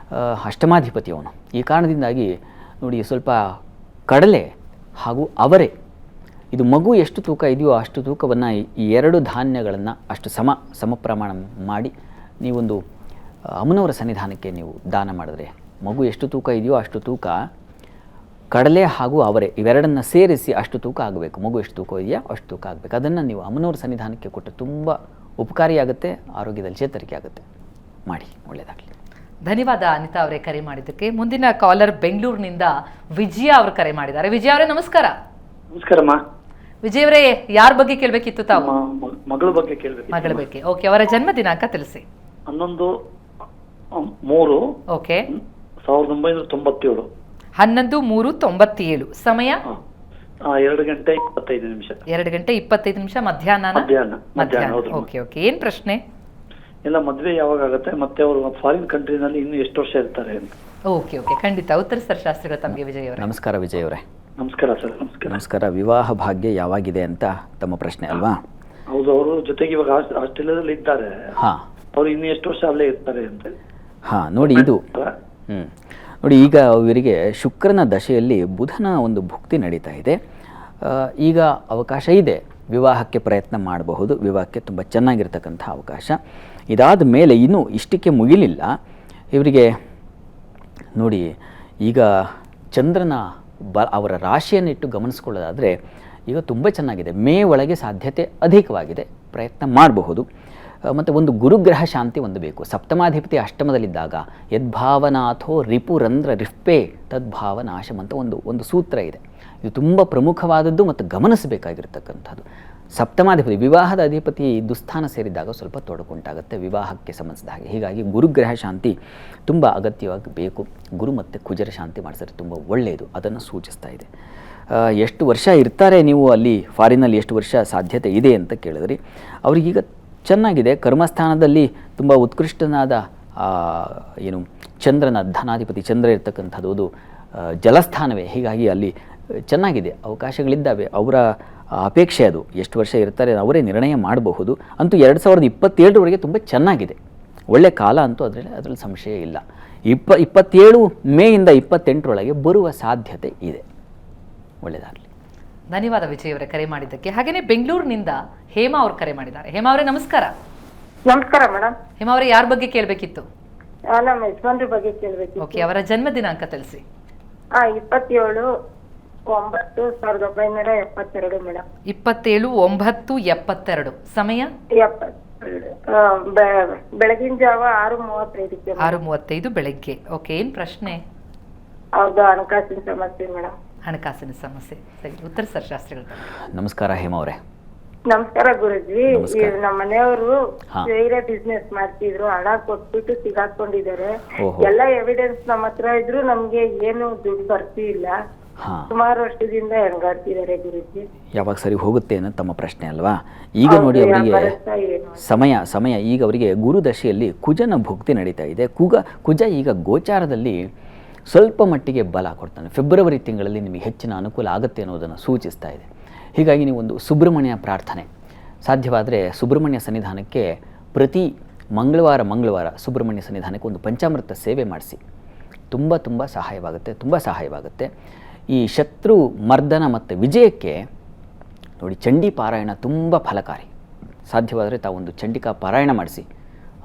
B: ಅಷ್ಟಮಾಧಿಪತಿ ಅವನು. ಈ ಕಾರಣದಿಂದಾಗಿ ನೋಡಿ ಸ್ವಲ್ಪ ಕಡಲೆ ಹಾಗೂ ಅವರೆ, ಇದು ಮಗು ಎಷ್ಟು ತೂಕ ಇದೆಯೋ ಅಷ್ಟು ತೂಕವನ್ನು ಈ ಎರಡು ಧಾನ್ಯಗಳನ್ನು ಅಷ್ಟು ಸಮ ಪ್ರಮಾಣ ಮಾಡಿ ನೀವೊಂದು ಅಮ್ಮನವರ ಸನ್ನಿಧಾನಕ್ಕೆ ನೀವು ದಾನ ಮಾಡಿದ್ರೆ, ಮಗು ಎಷ್ಟು ತೂಕ ಇದೆಯೋ ಅಷ್ಟು ತೂಕ ಕಡಲೆ ಹಾಗೂ ಅವರೆ ಇವೆರಡನ್ನು ಸೇರಿಸಿ ಅಷ್ಟು ತೂಕ ಆಗಬೇಕು. ಮಗು ಎಷ್ಟು ತೂಕ ಇದೆಯೋ ಅಷ್ಟು ತೂಕ ಆಗಬೇಕು. ಅದನ್ನು ನೀವು ಅಮ್ಮನವರ ಸನ್ನಿಧಾನಕ್ಕೆ ಕೊಟ್ಟು ತುಂಬ ಉಪಕಾರಿಯಾಗುತ್ತೆ, ಆರೋಗ್ಯದಲ್ಲಿ ಚೇತರಿಕೆ ಆಗುತ್ತೆ. ಮಾಡಿ, ಒಳ್ಳೆಯದಾಗಲಿ.
A: ಧನ್ಯವಾದ ಅನಿತಾ ಅವರೇ ಕರೆ ಮಾಡಿದ್ದಕ್ಕೆ. ಮುಂದಿನ ಕಾಲರ್ ಬೆಂಗಳೂರಿನಿಂದ ವಿಜಯ ಅವರು ಕರೆ ಮಾಡಿದ್ದಾರೆ. ವಿಜಯ ಅವರೇ ನಮಸ್ಕಾರ.
C: ನಮಸ್ಕಾರಮ್ಮ.
A: ವಿಜಯ್ ಅವರೇ, ಯಾರ ಬಗ್ಗೆ ಕೇಳಬೇಕಿತ್ತು ತಾವು?
C: ಮಗಳ ಬಗ್ಗೆ ಕೇಳಬೇಕು.
A: ಮಗಳ ಬಗ್ಗೆ. ಓಕೆ, ಅವರ ಜನ್ಮ ದಿನಾಂಕ ತಿಳಿಸಿ.
C: 11/3
A: ಓಕೆ,
C: 1997.
A: 11/3/97. ಸಮಯ
C: 2:25
A: 2:25 ಮಧ್ಯಾಹ್ನ. ಓಕೆ ಓಕೆ, ಏನ್ ಪ್ರಶ್ನೆ?
C: ಎಲ್ಲ ಮದ್ವೆ ಯಾವಾಗ ಆಗುತ್ತೆ, ಮತ್ತೆ ಅವರು ಫಾರಿನ್ ಕಂಟ್ರಿನಲ್ಲಿ ಇನ್ನು ಎಷ್ಟು ವರ್ಷ ಇರ್ತಾರೆ ಅಂತ.
A: ಓಕೆ ಓಕೆ, ಖಂಡಿತ ಉತ್ತರಿಸ್ತಾರೆ ಶಾಸ್ತ್ರಿಗಳು ತಮಗೆ ವಿಜಯ್ ಅವರೇ.
B: ನಮಸ್ಕಾರ ವಿಜಯ್ ಅವರೇ.
C: ನಮಸ್ಕಾರ ಸರ್.
B: ನಮಸ್ಕಾರ. ವಿವಾಹ ಭಾಗ್ಯ ಯಾವಾಗಿದೆ ಅಂತ ತಮ್ಮ ಪ್ರಶ್ನೆ ಅಲ್ವಾ?
C: ಹೌದು, ಅವರು ಜೊತೆಗೆ ಇವಾಗ ಆಸ್ಟ್ರೇಲಿಯಾದಲ್ಲಿ ಇದ್ದಾರೆ. ಅವ್ರು ಇನ್ನು ಎಷ್ಟು ವರ್ಷ ಅಲ್ಲೇ ಇರ್ತಾರೆ ಅಂತ.
B: ನೋಡಿ ಇದು ನೋಡಿ, ಈಗ ಇವರಿಗೆ ಶುಕ್ರನ ದಶೆಯಲ್ಲಿ ಬುಧನ ಒಂದು ಭುಕ್ತಿ ನಡೀತಾ ಇದೆ. ಈಗ ಅವಕಾಶ ಇದೆ, ವಿವಾಹಕ್ಕೆ ಪ್ರಯತ್ನ ಮಾಡಬಹುದು. ವಿವಾಹಕ್ಕೆ ತುಂಬ ಚೆನ್ನಾಗಿರ್ತಕ್ಕಂಥ ಅವಕಾಶ. ಇದಾದ ಮೇಲೆ ಇನ್ನೂ ಇಷ್ಟಕ್ಕೆ ಮುಗಿಲಿಲ್ಲ ಇವರಿಗೆ. ನೋಡಿ, ಈಗ ಚಂದ್ರನ ಅವರ ರಾಶಿಯನ್ನಿಟ್ಟು ಗಮನಿಸ್ಕೊಳ್ಳೋದಾದರೆ ಈಗ ತುಂಬ ಚೆನ್ನಾಗಿದೆ. ಮೇ ಒಳಗೆ ಸಾಧ್ಯತೆ ಅಧಿಕವಾಗಿದೆ, ಪ್ರಯತ್ನ ಮಾಡಬಹುದು. ಮತ್ತು ಒಂದು ಗುರುಗ್ರಹ ಶಾಂತಿ ಒಂದು ಬೇಕು. ಸಪ್ತಮಾಧಿಪತಿ ಅಷ್ಟಮದಲ್ಲಿದ್ದಾಗ ಯದ್ಭಾವನಾಥೋ ರಿಪುರಂಧ್ರ ರಿಫ್ಪೇ ತದ್ಭಾವನಾಶಂ ಅಂತ ಒಂದು ಸೂತ್ರ ಇದೆ. ಇದು ತುಂಬ ಪ್ರಮುಖವಾದದ್ದು ಮತ್ತು ಗಮನಿಸಬೇಕಾಗಿರ್ತಕ್ಕಂಥದ್ದು. ಸಪ್ತಮಾಧಿಪತಿ, ವಿವಾಹದ ಅಧಿಪತಿ ದುಸ್ಥಾನ ಸೇರಿದಾಗ ಸ್ವಲ್ಪ ತೊಡಕುಂಟಾಗುತ್ತೆ ವಿವಾಹಕ್ಕೆ ಸಂಬಂಧಿಸಿದ ಹಾಗೆ. ಹೀಗಾಗಿ ಗುರುಗ್ರಹ ಶಾಂತಿ ತುಂಬ ಅಗತ್ಯವಾಗಿ ಬೇಕು. ಗುರು ಮತ್ತು ಕುಜರ ಶಾಂತಿ ಮಾಡಿಸಿದ್ರೆ ತುಂಬ ಒಳ್ಳೆಯದು, ಅದನ್ನು ಸೂಚಿಸ್ತಾ ಇದೆ. ಎಷ್ಟು ವರ್ಷ ಇರ್ತಾರೆ ನೀವು ಅಲ್ಲಿ ಫಾರಿನಲ್ಲಿ, ಎಷ್ಟು ವರ್ಷ ಸಾಧ್ಯತೆ ಇದೆ ಅಂತ ಕೇಳಿದ್ರಿ. ಅವ್ರಿಗೀಗ ಚೆನ್ನಾಗಿದೆ. ಕರ್ಮಸ್ಥಾನದಲ್ಲಿ ತುಂಬ ಉತ್ಕೃಷ್ಟನಾದ ಏನು ಚಂದ್ರನ ಧನಾಧಿಪತಿ ಚಂದ್ರ ಇರ್ತಕ್ಕಂಥದ್ದು ಅದು ಜಲಸ್ಥಾನವೇ. ಹೀಗಾಗಿ ಅಲ್ಲಿ ಚೆನ್ನಾಗಿದೆ, ಅವಕಾಶಗಳಿದ್ದಾವೆ. ಅವರ ಅಪೇಕ್ಷೆ ಅದು, ಎಷ್ಟು ವರ್ಷ ಇರ್ತಾರೆ ಅವರೇ ನಿರ್ಣಯ ಮಾಡಬಹುದು. ಅಂತೂ 2027ರವರೆಗೆ ತುಂಬ ಚೆನ್ನಾಗಿದೆ, ಒಳ್ಳೆ ಕಾಲ ಅಂತೂ ಅದರಲ್ಲಿ ಸಂಶಯ ಇಲ್ಲ. 27 ಮೇಯಿಂದ 28ರೊಳಗೆ ಬರುವ ಸಾಧ್ಯತೆ ಇದೆ. ಒಳ್ಳೆಯದಾಗಲಿ.
A: ಧನ್ಯವಾದ ವಿಜಯ್ ಅವರೇ ಕರೆ ಮಾಡಿದ್ದಕ್ಕೆ. ಹಾಗೆಯೇ ಬೆಂಗಳೂರಿನಿಂದ ಹೇಮಾ ಅವರು ಕರೆ ಮಾಡಿದ್ದಾರೆ. ಹೇಮಾ ಅವರೇ ನಮಸ್ಕಾರ.
D: ನಮಸ್ಕಾರ ಮೇಡಮ್.
A: ಹೇಮಾ ಅವರೇ, ಯಾರ ಬಗ್ಗೆ ಕೇಳಬೇಕಿತ್ತು?
D: ನಮ್ಮ ಯಜಮಾನ್ರ ಬಗ್ಗೆ ಕೇಳಬೇಕಿತ್ತು.
A: ಓಕೆ, ಅವರ ಜನ್ಮ ದಿನಾಂಕ ತಿಳಿಸಿ.
D: 27/9/1972 ಮೇಡಮ್.
A: 27/9/72. ಸಮಯ
D: ಬೆಳಗಿನ ಜಾವ 6:35.
A: 6:35 ಬೆಳಗ್ಗೆ. ಓಕೆ, ಏನ್ ಪ್ರಶ್ನೆ?
D: ಹೌದು, ಹಣಕಾಸಿನ ಸಮಸ್ಯೆ ಮೇಡಮ್.
A: ಹಣಕಾಸಿನ ಸಮಸ್ಯೆ. ಸರಿ, ಉತ್ತರ ಸರ್ ಶಾಸ್ತ್ರಿಗಳು.
B: ನಮಸ್ಕಾರ ಹೇಮಾ ಅವರೇ.
D: ನಮಸ್ಕಾರ ಗುರುಜಿ. ನಮ್ಮ ಮನೆಯವರು ಬೇರೆ ಬಿಸ್ನೆಸ್ ಮಾಡ್ತಿದ್ರು, ಹಣ ಕೊಟ್ಬಿಟ್ಟು ಸಿಗಾಕೊಂಡಿದ್ದಾರೆ. ಎಲ್ಲ ಎವಿಡೆನ್ಸ್ ನಮ್ಮ ಹತ್ರ ಇದ್ರು, ನಮ್ಗೆ ಏನು ದುಡ್ಡು ಬರ್ತಿಲ್ಲ. ಸುಮಾರು ವರ್ಷದಿಂದ ಹೆಂಗಾಡ್ತಿದ್ದಾರೆ ಗುರುಜಿ.
B: ಯಾವಾಗ ಸರಿ ಹೋಗುತ್ತೆ ಅನ್ನೋ ತಮ್ಮ ಪ್ರಶ್ನೆ ಅಲ್ವಾ? ಈಗ ನೋಡಿ, ಅವರಿಗೆ ಸಮಯ ಈಗ ಅವರಿಗೆ ಗುರುದಶೆಯಲ್ಲಿ ಕುಜನ ಭುಕ್ತಿ ನಡೀತಾ ಇದೆ. ಕುಜ ಈಗ ಗೋಚಾರದಲ್ಲಿ ಸ್ವಲ್ಪ ಮಟ್ಟಿಗೆ ಬಲ ಕೊಡ್ತಾನೆ. ಫೆಬ್ರವರಿ ತಿಂಗಳಲ್ಲಿ ನಿಮಗೆ ಹೆಚ್ಚಿನ ಅನುಕೂಲ ಆಗುತ್ತೆ ಅನ್ನೋದನ್ನು ಸೂಚಿಸ್ತಾ ಇದೆ. ಹೀಗಾಗಿ ನೀವೊಂದು ಸುಬ್ರಹ್ಮಣ್ಯ ಪ್ರಾರ್ಥನೆ, ಸಾಧ್ಯವಾದರೆ ಸುಬ್ರಹ್ಮಣ್ಯ ಸನ್ನಿಧಾನಕ್ಕೆ ಪ್ರತಿ ಮಂಗಳವಾರ ಸುಬ್ರಹ್ಮಣ್ಯ ಸನ್ನಿಧಾನಕ್ಕೆ ಒಂದು ಪಂಚಾಮೃತ ಸೇವೆ ಮಾಡಿಸಿ. ತುಂಬ ಸಹಾಯವಾಗುತ್ತೆ. ಈ ಶತ್ರು ಮರ್ದನ ಮತ್ತು ವಿಜಯಕ್ಕೆ ನೋಡಿ, ಚಂಡಿ ಪಾರಾಯಣ ತುಂಬ ಫಲಕಾರಿ. ಸಾಧ್ಯವಾದರೆ ತಾವೊಂದು ಚಂಡಿಕಾ ಪಾರಾಯಣ ಮಾಡಿಸಿ,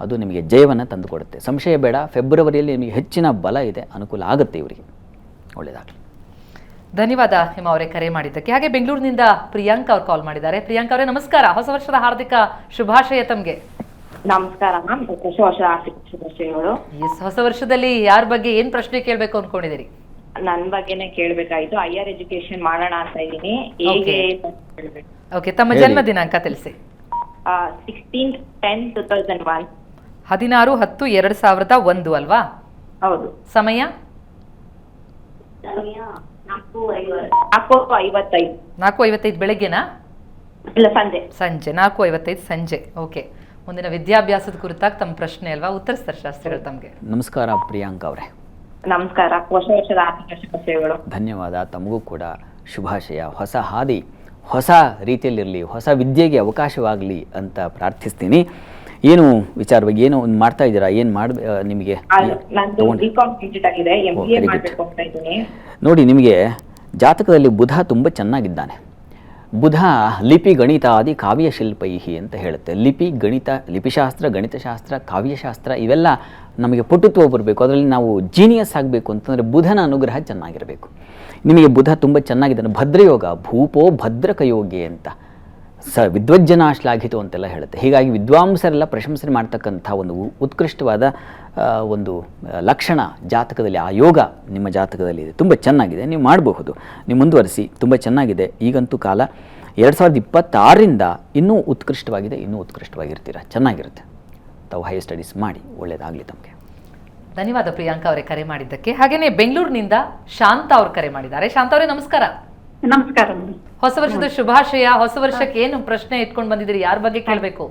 B: ಅದು ನಿಮಗೆ ಜಯವನ್ನು ತಂದುಕೊಡುತ್ತೆ. ಸಂಶಯ ಬೇಡ, ಫೆಬ್ರವರಿಯಲ್ಲಿ ನಿಮಗೆ ಹೆಚ್ಚಿನ ಬಲ ಇದೆ, ಅನುಕೂಲ ಆಗುತ್ತೆ ಇವರಿಗೆ. ಒಳ್ಳೆಯದಾಗಲಿ.
A: ಧನ್ಯವಾದ ಹೇಮಾ ಅವರೇ ಕರೆ ಮಾಡಿದ್ದಕ್ಕೆ. ಹಾಗೆ ಬೆಂಗಳೂರಿನಿಂದ ಪ್ರಿಯಾಂಕಾ ಅವರು ಕಾಲ್ ಮಾಡಿದ್ದಾರೆ. ಪ್ರಿಯಾಂಕಾ ಅವರೇ ನಮಸ್ಕಾರ. ಹೊಸ ವರ್ಷದ ಹಾರ್ದಿಕ ಶುಭಾಶಯ ತಮಗೆ.
D: ನಮಸ್ಕಾರ ಮ್ಯಾಮ್. ಹೊಸ ವರ್ಷ ಆರ್ಥಿಕ ಶುಭಾಶಯಗಳು.
A: ಹೊಸ ವರ್ಷದಲ್ಲಿ ಯಾರ ಬಗ್ಗೆ ಏನ್ ಪ್ರಶ್ನೆ ಕೇಳಬೇಕು ಅನ್ಕೊಂಡಿದ್ದೀರಿ?
D: ನನ್ನ ಬಗ್ಗೆನೇ ಕೇಳಬೇಕಾಯ್ತು. ಹೈಯರ್ ಎಜುಕೇಶನ್ ಮಾಡೋಣ ಅಂತ ಇದ್ದೀನಿ.
A: ಓಕೆ, ತಮ್ಮ ಜನ್ಮ ದಿನಾಂಕ ತಿಳಿಸಿ.
D: 16/10/2001.
A: 16/10/2001 ಅಲ್ವಾ?
D: ಹೌದು.
A: ಸಮಯ
D: 4:55.
A: 4:55 ಬೆಳಗ್ಗೆನಾ?
D: ಇಲ್ಲ, ಸಂಜೆ.
A: ಸಂಜೆ 4:55 ಸಂಜೆ. ಓಕೆ, ಮುಂದಿನ ವಿದ್ಯಾಭ್ಯಾಸದ ಕುರಿತಾಗಿ ತಮ್ಮ ಪ್ರಶ್ನೆ ಅಲ್ವಾ, ಉತ್ತರಿಸ್ತಾರೆ ಶಾಸ್ತ್ರಿಗಳು ತಮಗೆ.
B: ನಮಸ್ಕಾರ ಪ್ರಿಯಾಂಕಾ ಅವರೇ.
D: ನಮಸ್ಕಾರ. ಹೊಸ ವರ್ಷದ ಆರ್ಥಿಕ ಶುಭಾಶಯಗಳು.
B: ಧನ್ಯವಾದ. ತಮಗೂ ಕೂಡ ಶುಭಾಶಯ. ಹೊಸ ಹಾದಿ ಹೊಸ ರೀತಿಯಲ್ಲಿರಲಿ, ಹೊಸ ವಿದ್ಯೆಗೆ ಅವಕಾಶವಾಗಲಿ ಅಂತ ಪ್ರಾರ್ಥಿಸ್ತೀನಿ. ಏನು ವಿಚಾರವಾಗಿ ಏನು ಮಾಡ್ತಾ ಇದ್ದೀರಾ? ಏನು ನಿಮಗೆ ನೋಡಿ, ನಿಮಗೆ ಜಾತಕದಲ್ಲಿ ಬುಧ ತುಂಬ ಚೆನ್ನಾಗಿದ್ದಾನೆ. ಬುಧ ಲಿಪಿ ಗಣಿತಾದಿ ಕಾವ್ಯ ಶಿಲ್ಪೈಹಿ ಅಂತ ಹೇಳುತ್ತೆ. ಲಿಪಿ, ಗಣಿತ, ಲಿಪಿಶಾಸ್ತ್ರ, ಗಣಿತಶಾಸ್ತ್ರ, ಕಾವ್ಯಶಾಸ್ತ್ರ ಇವೆಲ್ಲ ನಮಗೆ ಪಟುತ್ವ ಬರಬೇಕು. ಅದರಲ್ಲಿ ನಾವು ಜೀನಿಯಸ್ ಆಗಬೇಕು ಅಂತಂದರೆ ಬುಧನ ಅನುಗ್ರಹ ಚೆನ್ನಾಗಿರಬೇಕು. ನಿಮಗೆ ಬುಧ ತುಂಬ ಚೆನ್ನಾಗಿದ್ದಾನೆ. ಭದ್ರಯೋಗ, ಭೂಪೋ ಭದ್ರಕಯೋಗಿ ಅಂತ ವಿದ್ವಜ್ಜನ ಶ್ಲಾಘಿತು ಅಂತೆಲ್ಲ ಹೇಳುತ್ತೆ. ಹೀಗಾಗಿ ವಿದ್ವಾಂಸರೆಲ್ಲ ಪ್ರಶಂಸನೆ ಮಾಡ್ತಕ್ಕಂಥ ಒಂದು ಉತ್ಕೃಷ್ಟವಾದ ಒಂದು ಲಕ್ಷಣ ಜಾತಕದಲ್ಲಿ, ಆ ಯೋಗ ನಿಮ್ಮ ಜಾತಕದಲ್ಲಿ ಇದೆ. ತುಂಬ ಚೆನ್ನಾಗಿದೆ, ನೀವು ಮಾಡಬಹುದು, ನೀವು ಮುಂದುವರಿಸಿ, ತುಂಬ ಚೆನ್ನಾಗಿದೆ. ಈಗಂತೂ ಕಾಲ 2026ರಿಂದ ಇನ್ನೂ ಉತ್ಕೃಷ್ಟವಾಗಿದೆ, ಇನ್ನೂ ಉತ್ಕೃಷ್ಟವಾಗಿರ್ತೀರ, ಚೆನ್ನಾಗಿರುತ್ತೆ. ತಾವು ಹೈ ಸ್ಟಡೀಸ್ ಮಾಡಿ, ಒಳ್ಳೆಯದಾಗಲಿ ತಮಗೆ.
A: ಧನ್ಯವಾದ ಪ್ರಿಯಾಂಕಾ ಅವರೇ ಕರೆ ಮಾಡಿದ್ದಕ್ಕೆ. ಹಾಗೆಯೇ ಬೆಂಗಳೂರಿನಿಂದ ಶಾಂತ ಅವರು ಕರೆ ಮಾಡಿದ್ದಾರೆ. ಶಾಂತ ಅವರೇ ನಮಸ್ಕಾರ.
E: ನಮಸ್ಕಾರ.
A: ಹೊಸ ವರ್ಷದ ಶುಭಾಶಯ. ಹೊಸ ವರ್ಷಕ್ಕೆ ಏನು ಪ್ರಶ್ನೆ ಇಟ್ಕೊಂಡು ಬಂದಿದ್ದೀರಿ? ಯಾರ ಬಗ್ಗೆ ಕೇಳಬೇಕು?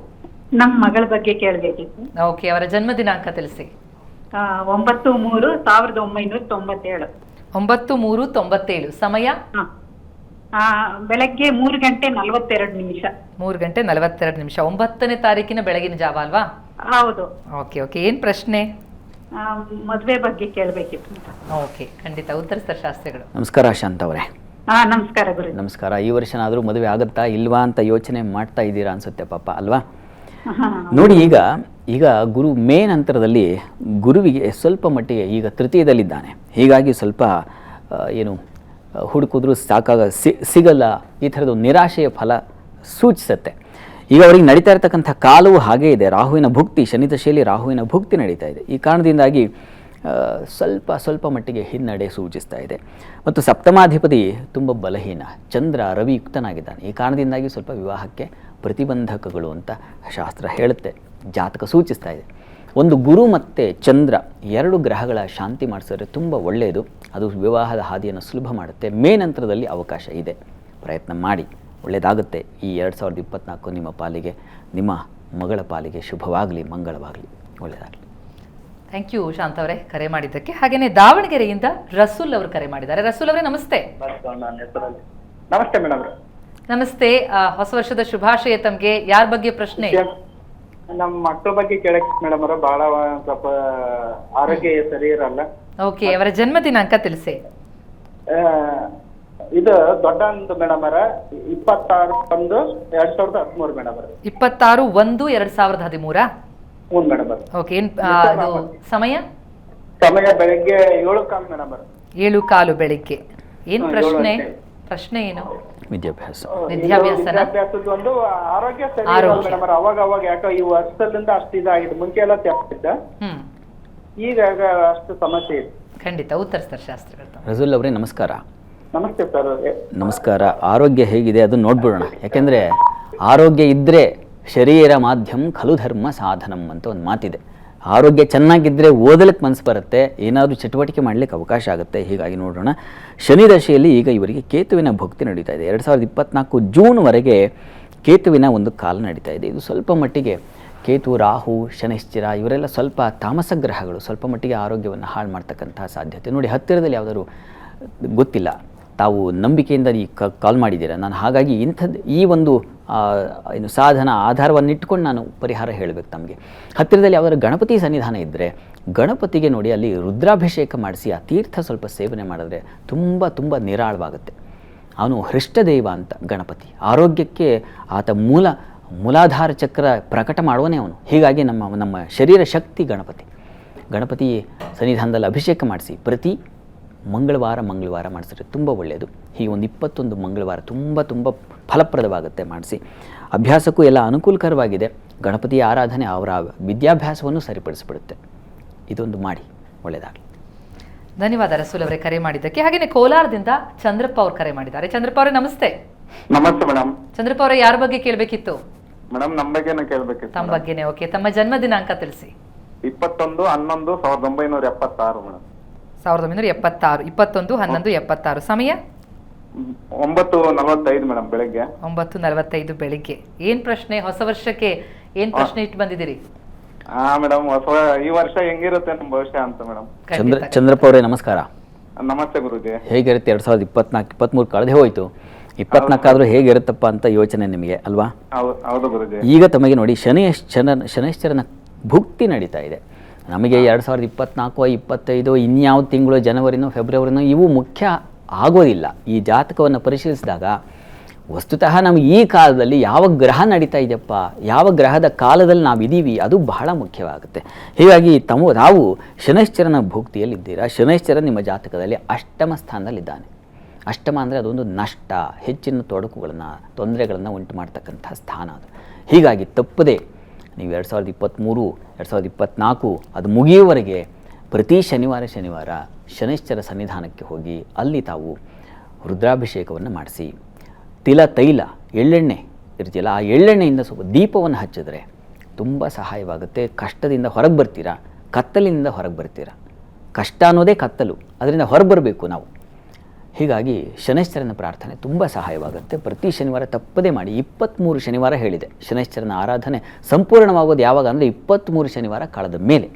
E: ನಮ್ಮ ಮಗಳ ಬಗ್ಗೆ ಕೇಳಬೇಕಿತ್ತು.
A: ಓಕೆ, ಅವರ ಜನ್ಮ ದಿನಾಂಕ ತಿಳಿಸಿ.
E: 9/3/1997.
A: 9/3/97. ಸಮಯ
E: ಬೆಳಗ್ಗೆ 3:42.
A: 3:42. 9ನೇ ತಾರೀಕಿನ ಬೆಳಗಿನ ಜಾವ ಅಲ್ವಾ?
E: ಹೌದು.
A: ಓಕೆ ಓಕೆ, ಏನ್ ಪ್ರಶ್ನೆ?
E: ಮದುವೆ ಬಗ್ಗೆ ಕೇಳಬೇಕಿತ್ತು.
A: ಓಕೆ, ಖಂಡಿತ ಉತ್ತರಿಸ್ತಾರೆ ಶಾಸ್ತ್ರಿಗಳು.
B: ನಮಸ್ಕಾರ ಶಾಂತ ಅವರೇ.
E: ನಮಸ್ಕಾರ ಗುರು.
B: ನಮಸ್ಕಾರ. ಈ ವರ್ಷನಾದರೂ ಮದುವೆ ಆಗುತ್ತಾ ಇಲ್ವಾ ಅಂತ ಯೋಚನೆ ಮಾಡ್ತಾ ಇದ್ದೀರಾ ಅನ್ಸುತ್ತೆ ಪಾಪ, ಅಲ್ವಾ? ನೋಡಿ, ಈಗ ಗುರು ಮೇ ನಂತರದಲ್ಲಿ ಗುರುವಿಗೆ ಸ್ವಲ್ಪ ಮಟ್ಟಿಗೆ ಈಗ ತೃತೀಯದಲ್ಲಿದ್ದಾನೆ. ಹೀಗಾಗಿ ಸ್ವಲ್ಪ ಏನು ಹುಡುಕಿದ್ರೂ ಸಿಗಲ್ಲ, ಈ ಥರದ ನಿರಾಶೆಯ ಫಲ ಸೂಚಿಸುತ್ತೆ. ಈಗ ಅವರಿಗೆ ನಡೀತಾ ಇರತಕ್ಕಂಥ ಕಾಲವು ಹಾಗೇ ಇದೆ. ರಾಹುವಿನ ಭುಕ್ತಿ, ಶನಿದಶೆಯಲ್ಲಿ ರಾಹುವಿನ ಭುಕ್ತಿ ನಡೀತಾ ಇದೆ. ಈ ಕಾರಣದಿಂದಾಗಿ ಸ್ವಲ್ಪ ಮಟ್ಟಿಗೆ ಹಿನ್ನಡೆ ಸೂಚಿಸ್ತಾ ಇದೆ. ಮತ್ತು ಸಪ್ತಮಾಧಿಪತಿ ತುಂಬ ಬಲಹೀನ, ಚಂದ್ರ ರವಿ ಯುಕ್ತನಾಗಿದ್ದಾನೆ. ಈ ಕಾರಣದಿಂದಾಗಿ ಸ್ವಲ್ಪ ವಿವಾಹಕ್ಕೆ ಪ್ರತಿಬಂಧಕಗಳು ಅಂತ ಶಾಸ್ತ್ರ ಹೇಳುತ್ತೆ, ಜಾತಕ ಸೂಚಿಸ್ತಾ ಇದೆ. ಒಂದು ಗುರು ಮತ್ತು ಚಂದ್ರ 2 ಗ್ರಹಗಳ ಶಾಂತಿ ಮಾಡಿಸಿದ್ರೆ ತುಂಬ ಒಳ್ಳೆಯದು. ಅದು ವಿವಾಹದ ಹಾದಿಯನ್ನು ಸುಲಭ ಮಾಡುತ್ತೆ. ಮೇ ನಂತರದಲ್ಲಿ ಅವಕಾಶ ಇದೆ, ಪ್ರಯತ್ನ ಮಾಡಿ, ಒಳ್ಳೆಯದಾಗುತ್ತೆ. ಈ 2024 ನಿಮ್ಮ ಪಾಲಿಗೆ, ನಿಮ್ಮ ಮಗಳ ಪಾಲಿಗೆ ಶುಭವಾಗಲಿ, ಮಂಗಳವಾಗಲಿ, ಒಳ್ಳೆಯದಾಗಲಿ.
A: ಥ್ಯಾಂಕ್ ಯು ಶಾಂತ ಅವರೇ ಕರೆ ಮಾಡಿದ್ದಕ್ಕೆ. ಹಾಗೆಯೇ ದಾವಣಗೆರೆಯಿಂದ ರಸೂಲ್ ಅವರು ಕರೆ ಮಾಡಿದ್ದಾರೆ. ರಸೂಲ್ ಅವರೇ ನಮಸ್ತೆ.
C: ನಮಸ್ತೆ ಮೇಡಮ್.
A: ನಮಸ್ತೆ. ಹೊಸ ವರ್ಷದ ಶುಭಾಶಯ ತಮಗೆ. ಯಾರ ಬಗ್ಗೆ ಪ್ರಶ್ನೆ?
C: ನಮ್ಮ ಮಕ್ಕಳ ಬಗ್ಗೆ ಕೇಳಕ್ ಮೇಡಮ್ ಅವರ ಬಹಳ ಸ್ವಲ್ಪ ಆರೋಗ್ಯ ಸರಿ ಇರಲ್ಲ.
A: ಓಕೆ, ಅವರ ಜನ್ಮ ದಿನಾಂಕ ತಿಳಿಸಿ.
C: ಇದು ದೊಡ್ಡ ಒಂದು ಮೇಡಮ್ ಅವರ 26/1/2013 ಮೇಡಮ್ ಅವರ.
A: 26/1/2013.
C: ಹ್ಞೂ ಮೇಡಮ್ ಅವರ.
A: ಓಕೆ, ಸಮಯ
C: ಬೆಳಗ್ಗೆ 7:15 ಮೇಡಮ್ ಅವರ.
A: 7:15 ಬೆಳಿಗ್ಗೆ. ಏನ್ ಪ್ರಶ್ನೆ? ಪ್ರಶ್ನೆ ಏನು?
C: ವಿದ್ಯಾಭ್ಯಾಸದ ಒಂದು ಆರೋಗ್ಯ ಸರಿ ಇರಲ್ಲ ಮೇಡಮ್ ಅವರ. ಅವಾಗ ಯಾಕೋ ಈ ವರ್ಷದಿಂದ ಅಷ್ಟು ಇದಾಗಿದೆ. ಮುಂಚೆ ಎಲ್ಲ ತೆಪ್ಪಿದ್ದ, ಈಗ ಅಷ್ಟು ಸಮಸ್ಯೆ ಇದೆ.
A: ಖಂಡಿತ ಉತ್ತರಿಸ್ತಾರೆ ಶಾಸ್ತ್ರಿಗಳು.
B: ರಸೂಲ್ ಅವರೇ ನಮಸ್ಕಾರ.
C: ನಮಸ್ತೆ ಸರ್.
B: ನಮಸ್ಕಾರ. ಆರೋಗ್ಯ ಹೇಗಿದೆ ಅದು ನೋಡ್ಬಿಡೋಣ. ಯಾಕೆಂದರೆ ಆರೋಗ್ಯ ಇದ್ದರೆ ಶರೀರ ಮಾಧ್ಯಮ ಖಲು ಧರ್ಮ ಸಾಧನಂ ಅಂತ ಒಂದು ಮಾತಿದೆ. ಆರೋಗ್ಯ ಚೆನ್ನಾಗಿದ್ದರೆ ಓದಲಿಕ್ಕೆ ಮನಸ್ಸು ಬರುತ್ತೆ, ಏನಾದರೂ ಚಟುವಟಿಕೆ ಮಾಡಲಿಕ್ಕೆ ಅವಕಾಶ ಆಗುತ್ತೆ. ಹೀಗಾಗಿ ನೋಡೋಣ. ಶನಿ ದಶೆಯಲ್ಲಿ ಈಗ ಇವರಿಗೆ ಕೇತುವಿನ ಭಕ್ತಿ ನಡೀತಾ ಇದೆ. 2024 ಜೂನ್ವರೆಗೆ ಕೇತುವಿನ ಒಂದು ಕಾಲ ನಡೀತಾ ಇದೆ. ಇದು ಸ್ವಲ್ಪ ಮಟ್ಟಿಗೆ ಕೇತು, ರಾಹು, ಶನಿಶ್ಚಿರ ಇವರೆಲ್ಲ ಸ್ವಲ್ಪ ತಾಮಸ ಗ್ರಹಗಳು, ಸ್ವಲ್ಪ ಮಟ್ಟಿಗೆ ಆರೋಗ್ಯವನ್ನು ಹಾಳು ಮಾಡ್ತಕ್ಕಂಥ ಸಾಧ್ಯತೆ. ನೋಡಿ, ಹತ್ತಿರದಲ್ಲಿ ಯಾವುದಾದ್ರು ಗೊತ್ತಿಲ್ಲ, ತಾವು ನಂಬಿಕೆಯಿಂದ ಈ ಕಾಲ್ ಮಾಡಿದ್ದೀರಾ. ನಾನು ಹಾಗಾಗಿ ಇಂಥದ್ದು ಈ ಒಂದು ಏನು ಸಾಧನ ಆಧಾರವನ್ನು ಇಟ್ಕೊಂಡು ನಾನು ಪರಿಹಾರ ಹೇಳಬೇಕು ತಮಗೆ. ಹತ್ತಿರದಲ್ಲಿ ಯಾವುದಾದ್ರು ಗಣಪತಿ ಸನ್ನಿಧಾನ ಇದ್ದರೆ ಗಣಪತಿಗೆ ನೋಡಿ ಅಲ್ಲಿ ರುದ್ರಾಭಿಷೇಕ ಮಾಡಿಸಿ ಆ ತೀರ್ಥ ಸ್ವಲ್ಪ ಸೇವನೆ ಮಾಡಿದ್ರೆ ತುಂಬ ನಿರಾಳವಾಗುತ್ತೆ. ಅವನು ಹೃಷ್ಟದೇವ ಅಂತ ಗಣಪತಿ. ಆರೋಗ್ಯಕ್ಕೆ ಆತ ಮೂಲಾಧಾರ ಚಕ್ರ ಪ್ರಕಟ ಮಾಡುವನೇ ಅವನು. ಹೀಗಾಗಿ ನಮ್ಮ ಶರೀರ ಶಕ್ತಿ ಗಣಪತಿ ಸನ್ನಿಧಾನದಲ್ಲಿ ಅಭಿಷೇಕ ಮಾಡಿಸಿ ಪ್ರತಿ ಮಂಗಳವಾರ ಮಾಡಿಸಿದ್ರೆ ತುಂಬ ಒಳ್ಳೆಯದು. ಹೀಗೆ ಒಂದು 21 ಮಂಗಳವಾರ ತುಂಬ ಫಲಪ್ರದವಾಗುತ್ತೆ ಮಾಡಿಸಿ. ಅಭ್ಯಾಸಕ್ಕೂ ಎಲ್ಲ ಅನುಕೂಲಕರವಾಗಿದೆ. ಗಣಪತಿಯ ಆರಾಧನೆ ಅವರ ವಿದ್ಯಾಭ್ಯಾಸವನ್ನು ಸರಿಪಡಿಸಿಬಿಡುತ್ತೆ. ಇದೊಂದು ಮಾಡಿ, ಒಳ್ಳೆಯದಾಗಲಿ.
A: ಧನ್ಯವಾದ ರಸೂಲ್ ಅವರೇ ಕರೆ ಮಾಡಿದ್ದಕ್ಕೆ. ಹಾಗೆಯೇ ಕೋಲಾರದಿಂದ ಚಂದ್ರಪ್ಪ ಅವರು ಕರೆ ಮಾಡಿದ್ದಾರೆ. ಚಂದ್ರಪ್ಪ ಅವರೇ ನಮಸ್ತೆ.
C: ನಮಸ್ತೆ ಮೇಡಮ್.
A: ಚಂದ್ರಪ್ಪ ಅವರೇ ಯಾರ ಬಗ್ಗೆ ಕೇಳಬೇಕಿತ್ತು?
C: ಮೇಡಮ್ ನಮ್ಮ ಬಗ್ಗೆನೇ ಕೇಳಬೇಕಿತ್ತು.
A: ತಮ್ಮ ಬಗ್ಗೆನೇ. ಓಕೆ, ತಮ್ಮ ಜನ್ಮ ದಿನಾಂಕ ತಿಳಿಸಿ.
C: 21/11/1976 ಮೇಡಮ್.
A: 1976, 21/11/76. ಸಮಯ
C: 9:45 ಮೇಡಮ್ ಬೆಳಗ್ಗೆ.
A: 9:45 ಬೆಳಿಗ್ಗೆ. ಏನ್ ಪ್ರಶ್ನೆ? ಹೊಸ ವರ್ಷಕ್ಕೆ ಏನ್ ಪ್ರಶ್ನೆ ಇಟ್ಟು ಬಂದಿದ್ದೀರಿ?
C: ಹಾ ಮೇಡಮ್, ಈ ವರ್ಷ ಹೆಂಗಿರುತ್ತೆ ನಮ್ಮ ಭವಿಷ್ಯ ಅಂತ ಮೇಡಮ್.
B: ಚಂದ್ರಪ್ಪ ಅವರೇ ನಮಸ್ಕಾರ.
C: ನಮಸ್ತೆ ಗುರುಜಿ.
B: ಹೇಗಿರುತ್ತೆ 2024, 23 ಕಳೆದೇ ಹೋಯ್ತು, 24 ಆದ್ರೂ ಹೇಗಿರುತ್ತಪ್ಪ ಅಂತ ಯೋಚನೆ ನಿಮಗೆ ಅಲ್ವಾ?
C: ಹೌದು ಗುರುಜಿ.
B: ಈಗ ತಮಗೆ ನೋಡಿ ಶನೈಶ್ಚರನ ಭುಕ್ತಿ ನಡೀತಾ ಇದೆ. ನಮಗೆ 2024, 25 ಇನ್ಯಾವ ತಿಂಗಳು, ಜನವರಿನೋ ಫೆಬ್ರವರಿನೋ ಇವು ಮುಖ್ಯ ಆಗೋದಿಲ್ಲ. ಈ ಜಾತಕವನ್ನು ಪರಿಶೀಲಿಸಿದಾಗ ವಸ್ತುತಃ ನಮಗೆ ಈ ಕಾಲದಲ್ಲಿ ಯಾವ ಗ್ರಹ ನಡೀತಾ ಇದೆಯಪ್ಪ, ಯಾವ ಗ್ರಹದ ಕಾಲದಲ್ಲಿ ನಾವಿದ್ದೀವಿ, ಅದು ಬಹಳ ಮುಖ್ಯವಾಗುತ್ತೆ. ಹೀಗಾಗಿ ನಾವು ಶನೈಶ್ಚರನ ಭುಕ್ತಿಯಲ್ಲಿದ್ದೀರಾ. ಶನೈಶ್ಚರ ನಿಮ್ಮ ಜಾತಕದಲ್ಲಿ ಅಷ್ಟಮ ಸ್ಥಾನದಲ್ಲಿದ್ದಾನೆ. ಅಷ್ಟಮ ಅಂದರೆ ಅದೊಂದು ನಷ್ಟ, ಹೆಚ್ಚಿನ ತೊಂದರೆಗಳನ್ನು ಉಂಟು ಮಾಡ್ತಕ್ಕಂಥ ಸ್ಥಾನ ಅದು. ಹೀಗಾಗಿ ತಪ್ಪದೆ ನೀವು 2023, 2024 ಅದು ಮುಗಿಯುವವರೆಗೆ ಪ್ರತಿ ಶನಿವಾರ ಶನೈಶ್ಚರ ಸನ್ನಿಧಾನಕ್ಕೆ ಹೋಗಿ ಅಲ್ಲಿ ತಾವು ರುದ್ರಾಭಿಷೇಕವನ್ನು ಮಾಡಿಸಿ, ತೈಲ ಎಳ್ಳೆಣ್ಣೆ ಇರ್ತಿಯಲ್ಲ, ಆ ಎಳ್ಳೆಣ್ಣೆಯಿಂದ ಸ್ವಲ್ಪ ದೀಪವನ್ನು ಹಚ್ಚಿದ್ರೆ ತುಂಬ ಸಹಾಯವಾಗುತ್ತೆ. ಕಷ್ಟದಿಂದ ಹೊರಗೆ ಬರ್ತೀರಾ, ಕತ್ತಲಿನಿಂದ ಹೊರಗೆ ಬರ್ತೀರಾ. ಕಷ್ಟ ಅನ್ನೋದೇ ಕತ್ತಲು, ಅದರಿಂದ ಹೊರಗೆ ಬರಬೇಕು ನಾವು. ಹೀಗಾಗಿ ಶನೈಶ್ಚರನ ಪ್ರಾರ್ಥನೆ ತುಂಬ ಸಹಾಯವಾಗುತ್ತೆ. ಪ್ರತಿ ಶನಿವಾರ ತಪ್ಪದೇ ಮಾಡಿ. 23 ಶನಿವಾರ ಹೇಳಿದೆ. ಶನೈಶ್ಚರನ ಆರಾಧನೆ ಸಂಪೂರ್ಣವಾಗೋದು ಯಾವಾಗ ಅಂದರೆ 23 ಶನಿವಾರ ಕಳೆದ ಮೇಲೆ.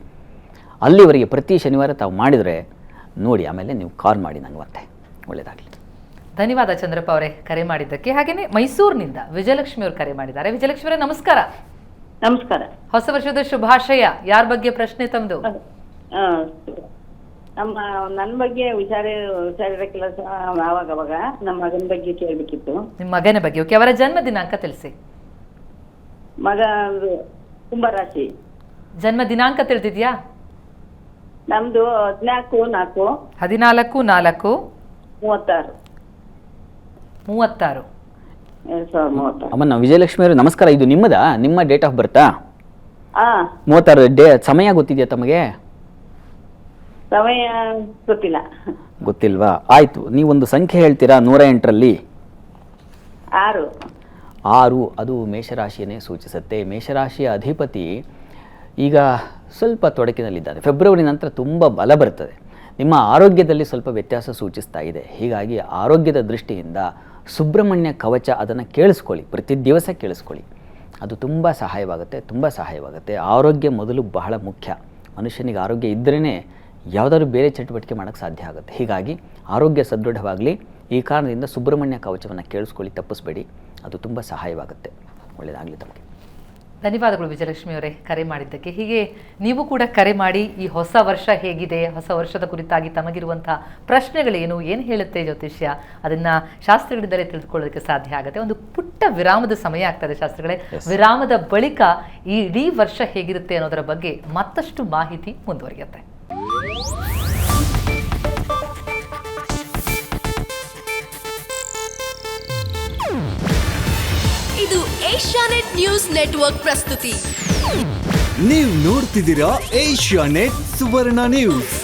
B: ಅಲ್ಲಿವರೆಗೆ ಪ್ರತಿ ಶನಿವಾರ ತಾವು ಮಾಡಿದರೆ ನೋಡಿ, ಆಮೇಲೆ ನೀವು ಕಾಲ್ ಮಾಡಿ ನನಗೆ ಮತ್ತೆ. ಒಳ್ಳೆಯದಾಗಲಿ.
A: ಧನ್ಯವಾದ ಚಂದ್ರಪ್ಪ ಅವರೇ ಕರೆ ಮಾಡಿದ್ದಕ್ಕೆ. ಹಾಗೆಯೇ ಮೈಸೂರಿನಿಂದ ವಿಜಯಲಕ್ಷ್ಮಿ ಅವರು ಕರೆ ಮಾಡಿದ್ದಾರೆ. ವಿಜಯಲಕ್ಷ್ಮಿ ಅವರೇ ನಮಸ್ಕಾರ.
E: ನಮಸ್ಕಾರ.
A: ಹೊಸ ವರ್ಷದ ಶುಭಾಶಯ. ಯಾರ ಬಗ್ಗೆ ಪ್ರಶ್ನೆ ತಮ್ಮದು?
E: ನನ್ನ ಬಗ್ಗೆ ವಿಚಾರ ಕೆಲಸ ಅವಾಗ ನಮ್ಮ ಮಗನ ಬಗ್ಗೆ ಕೇಳ್ಬೇಕಿತ್ತು.
A: ನಿಮ್ಮ ಮಗನ ಬಗ್ಗೆ. ಓಕೆ, ಅವರ ಜನ್ಮ ದಿನಾಂಕ ತಿಳಿಸಿ.
E: ಮಗ ಕುಂಭರಾಶಿ.
A: ಜನ್ಮ ದಿನಾಂಕ ತಿಳಿದಿದ್ಯಾ?
E: ನಮ್ದು 14/4/36.
A: 14/4/36.
E: 2030.
B: ಅಮ್ಮ, ನಾವು ವಿಜಯಲಕ್ಷ್ಮಿ ಅವರು ನಮಸ್ಕಾರ. ಇದು ನಿಮ್ಮ ಡೇಟ್ ಆಫ್ ಬರ್ತಾ?
E: 36.
B: ಸಮಯ ಗೊತ್ತಿದೆಯಾ ತಮಗೆ?
E: ಸಮಯ ಗೊತ್ತಿಲ್ಲ.
B: ಗೊತ್ತಿಲ್ವಾ? ಆಯಿತು, ನೀವೊಂದು ಸಂಖ್ಯೆ ಹೇಳ್ತೀರಾ 108ರಲ್ಲಿ? 6. ಅದು ಮೇಷರಾಶಿಯನ್ನೇ ಸೂಚಿಸುತ್ತೆ. ಮೇಷರಾಶಿಯ ಅಧಿಪತಿ ಈಗ ಸ್ವಲ್ಪ ತೊಡಕಿನಲ್ಲಿದ್ದಾನೆ. ಫೆಬ್ರವರಿ ನಂತರ ತುಂಬ ಬಲ ಬರ್ತದೆ. ನಿಮ್ಮ ಆರೋಗ್ಯದಲ್ಲಿ ಸ್ವಲ್ಪ ವ್ಯತ್ಯಾಸ ಸೂಚಿಸ್ತಾ ಇದೆ. ಹೀಗಾಗಿ ಆರೋಗ್ಯದ ದೃಷ್ಟಿಯಿಂದ ಸುಬ್ರಹ್ಮಣ್ಯ ಕವಚ ಅದನ್ನು ಕೇಳಿಸ್ಕೊಳ್ಳಿ, ಪ್ರತಿ ದಿವಸ ಕೇಳಿಸ್ಕೊಳ್ಳಿ. ಅದು ತುಂಬ ಸಹಾಯವಾಗುತ್ತೆ. ಆರೋಗ್ಯ ಮೊದಲು ಬಹಳ ಮುಖ್ಯ. ಮನುಷ್ಯನಿಗೆ ಆರೋಗ್ಯ ಇದ್ದರೇ ಯಾವುದಾದ್ರೂ ಬೇರೆ ಚಟುವಟಿಕೆ ಮಾಡೋಕ್ಕೆ ಸಾಧ್ಯ ಆಗುತ್ತೆ. ಹೀಗಾಗಿ ಆರೋಗ್ಯ ಸದೃಢವಾಗಲಿ, ಈ ಕಾರಣದಿಂದ ಸುಬ್ರಹ್ಮಣ್ಯ ಕವಚವನ್ನು ಕೇಳಿಸ್ಕೊಳ್ಳಿ, ತಪ್ಪಿಸ್ಬೇಡಿ. ಅದು ತುಂಬ ಸಹಾಯವಾಗುತ್ತೆ. ಒಳ್ಳೆಯದಾಗಲಿ ತಮಗೆ.
A: ಧನ್ಯವಾದಗಳು ವಿಜಯಲಕ್ಷ್ಮಿ ಅವರೇ ಕರೆ ಮಾಡಿದ್ದಕ್ಕೆ. ಹೀಗೆ ನೀವು ಕೂಡ ಕರೆ ಮಾಡಿ ಈ ಹೊಸ ವರ್ಷ ಹೇಗಿದೆ, ಹೊಸ ವರ್ಷದ ಕುರಿತಾಗಿ ತಮಗಿರುವಂತಹ ಪ್ರಶ್ನೆಗಳೇನು, ಏನು ಹೇಳುತ್ತೆ ಜ್ಯೋತಿಷ್ಯ, ಅದನ್ನು ಶಾಸ್ತ್ರಗಳಿಂದಲೇ ತಿಳಿದುಕೊಳ್ಳೋದಕ್ಕೆ ಸಾಧ್ಯ ಆಗುತ್ತೆ. ಒಂದು ಪುಟ್ಟ ವಿರಾಮದ ಸಮಯ ಆಗ್ತದೆ ಶಾಸ್ತ್ರಗಳೇ. ವಿರಾಮದ ಬಳಿಕ ಈ ಇಡೀ ವರ್ಷ ಹೇಗಿರುತ್ತೆ ಅನ್ನೋದರ ಬಗ್ಗೆ ಮತ್ತಷ್ಟು ಮಾಹಿತಿ ಮುಂದುವರಿಯುತ್ತೆ.
F: ಇದು ಏಷ್ಯಾನೆಟ್ ನ್ಯೂಸ್ ನೆಟ್ವರ್ಕ್ ಪ್ರಸ್ತುತಿ.
G: ನೀವು ನೋಡ್ತಿದ್ದೀರಾ ಏಷ್ಯಾನೆಟ್ ಸುವರ್ಣ ನ್ಯೂಸ್.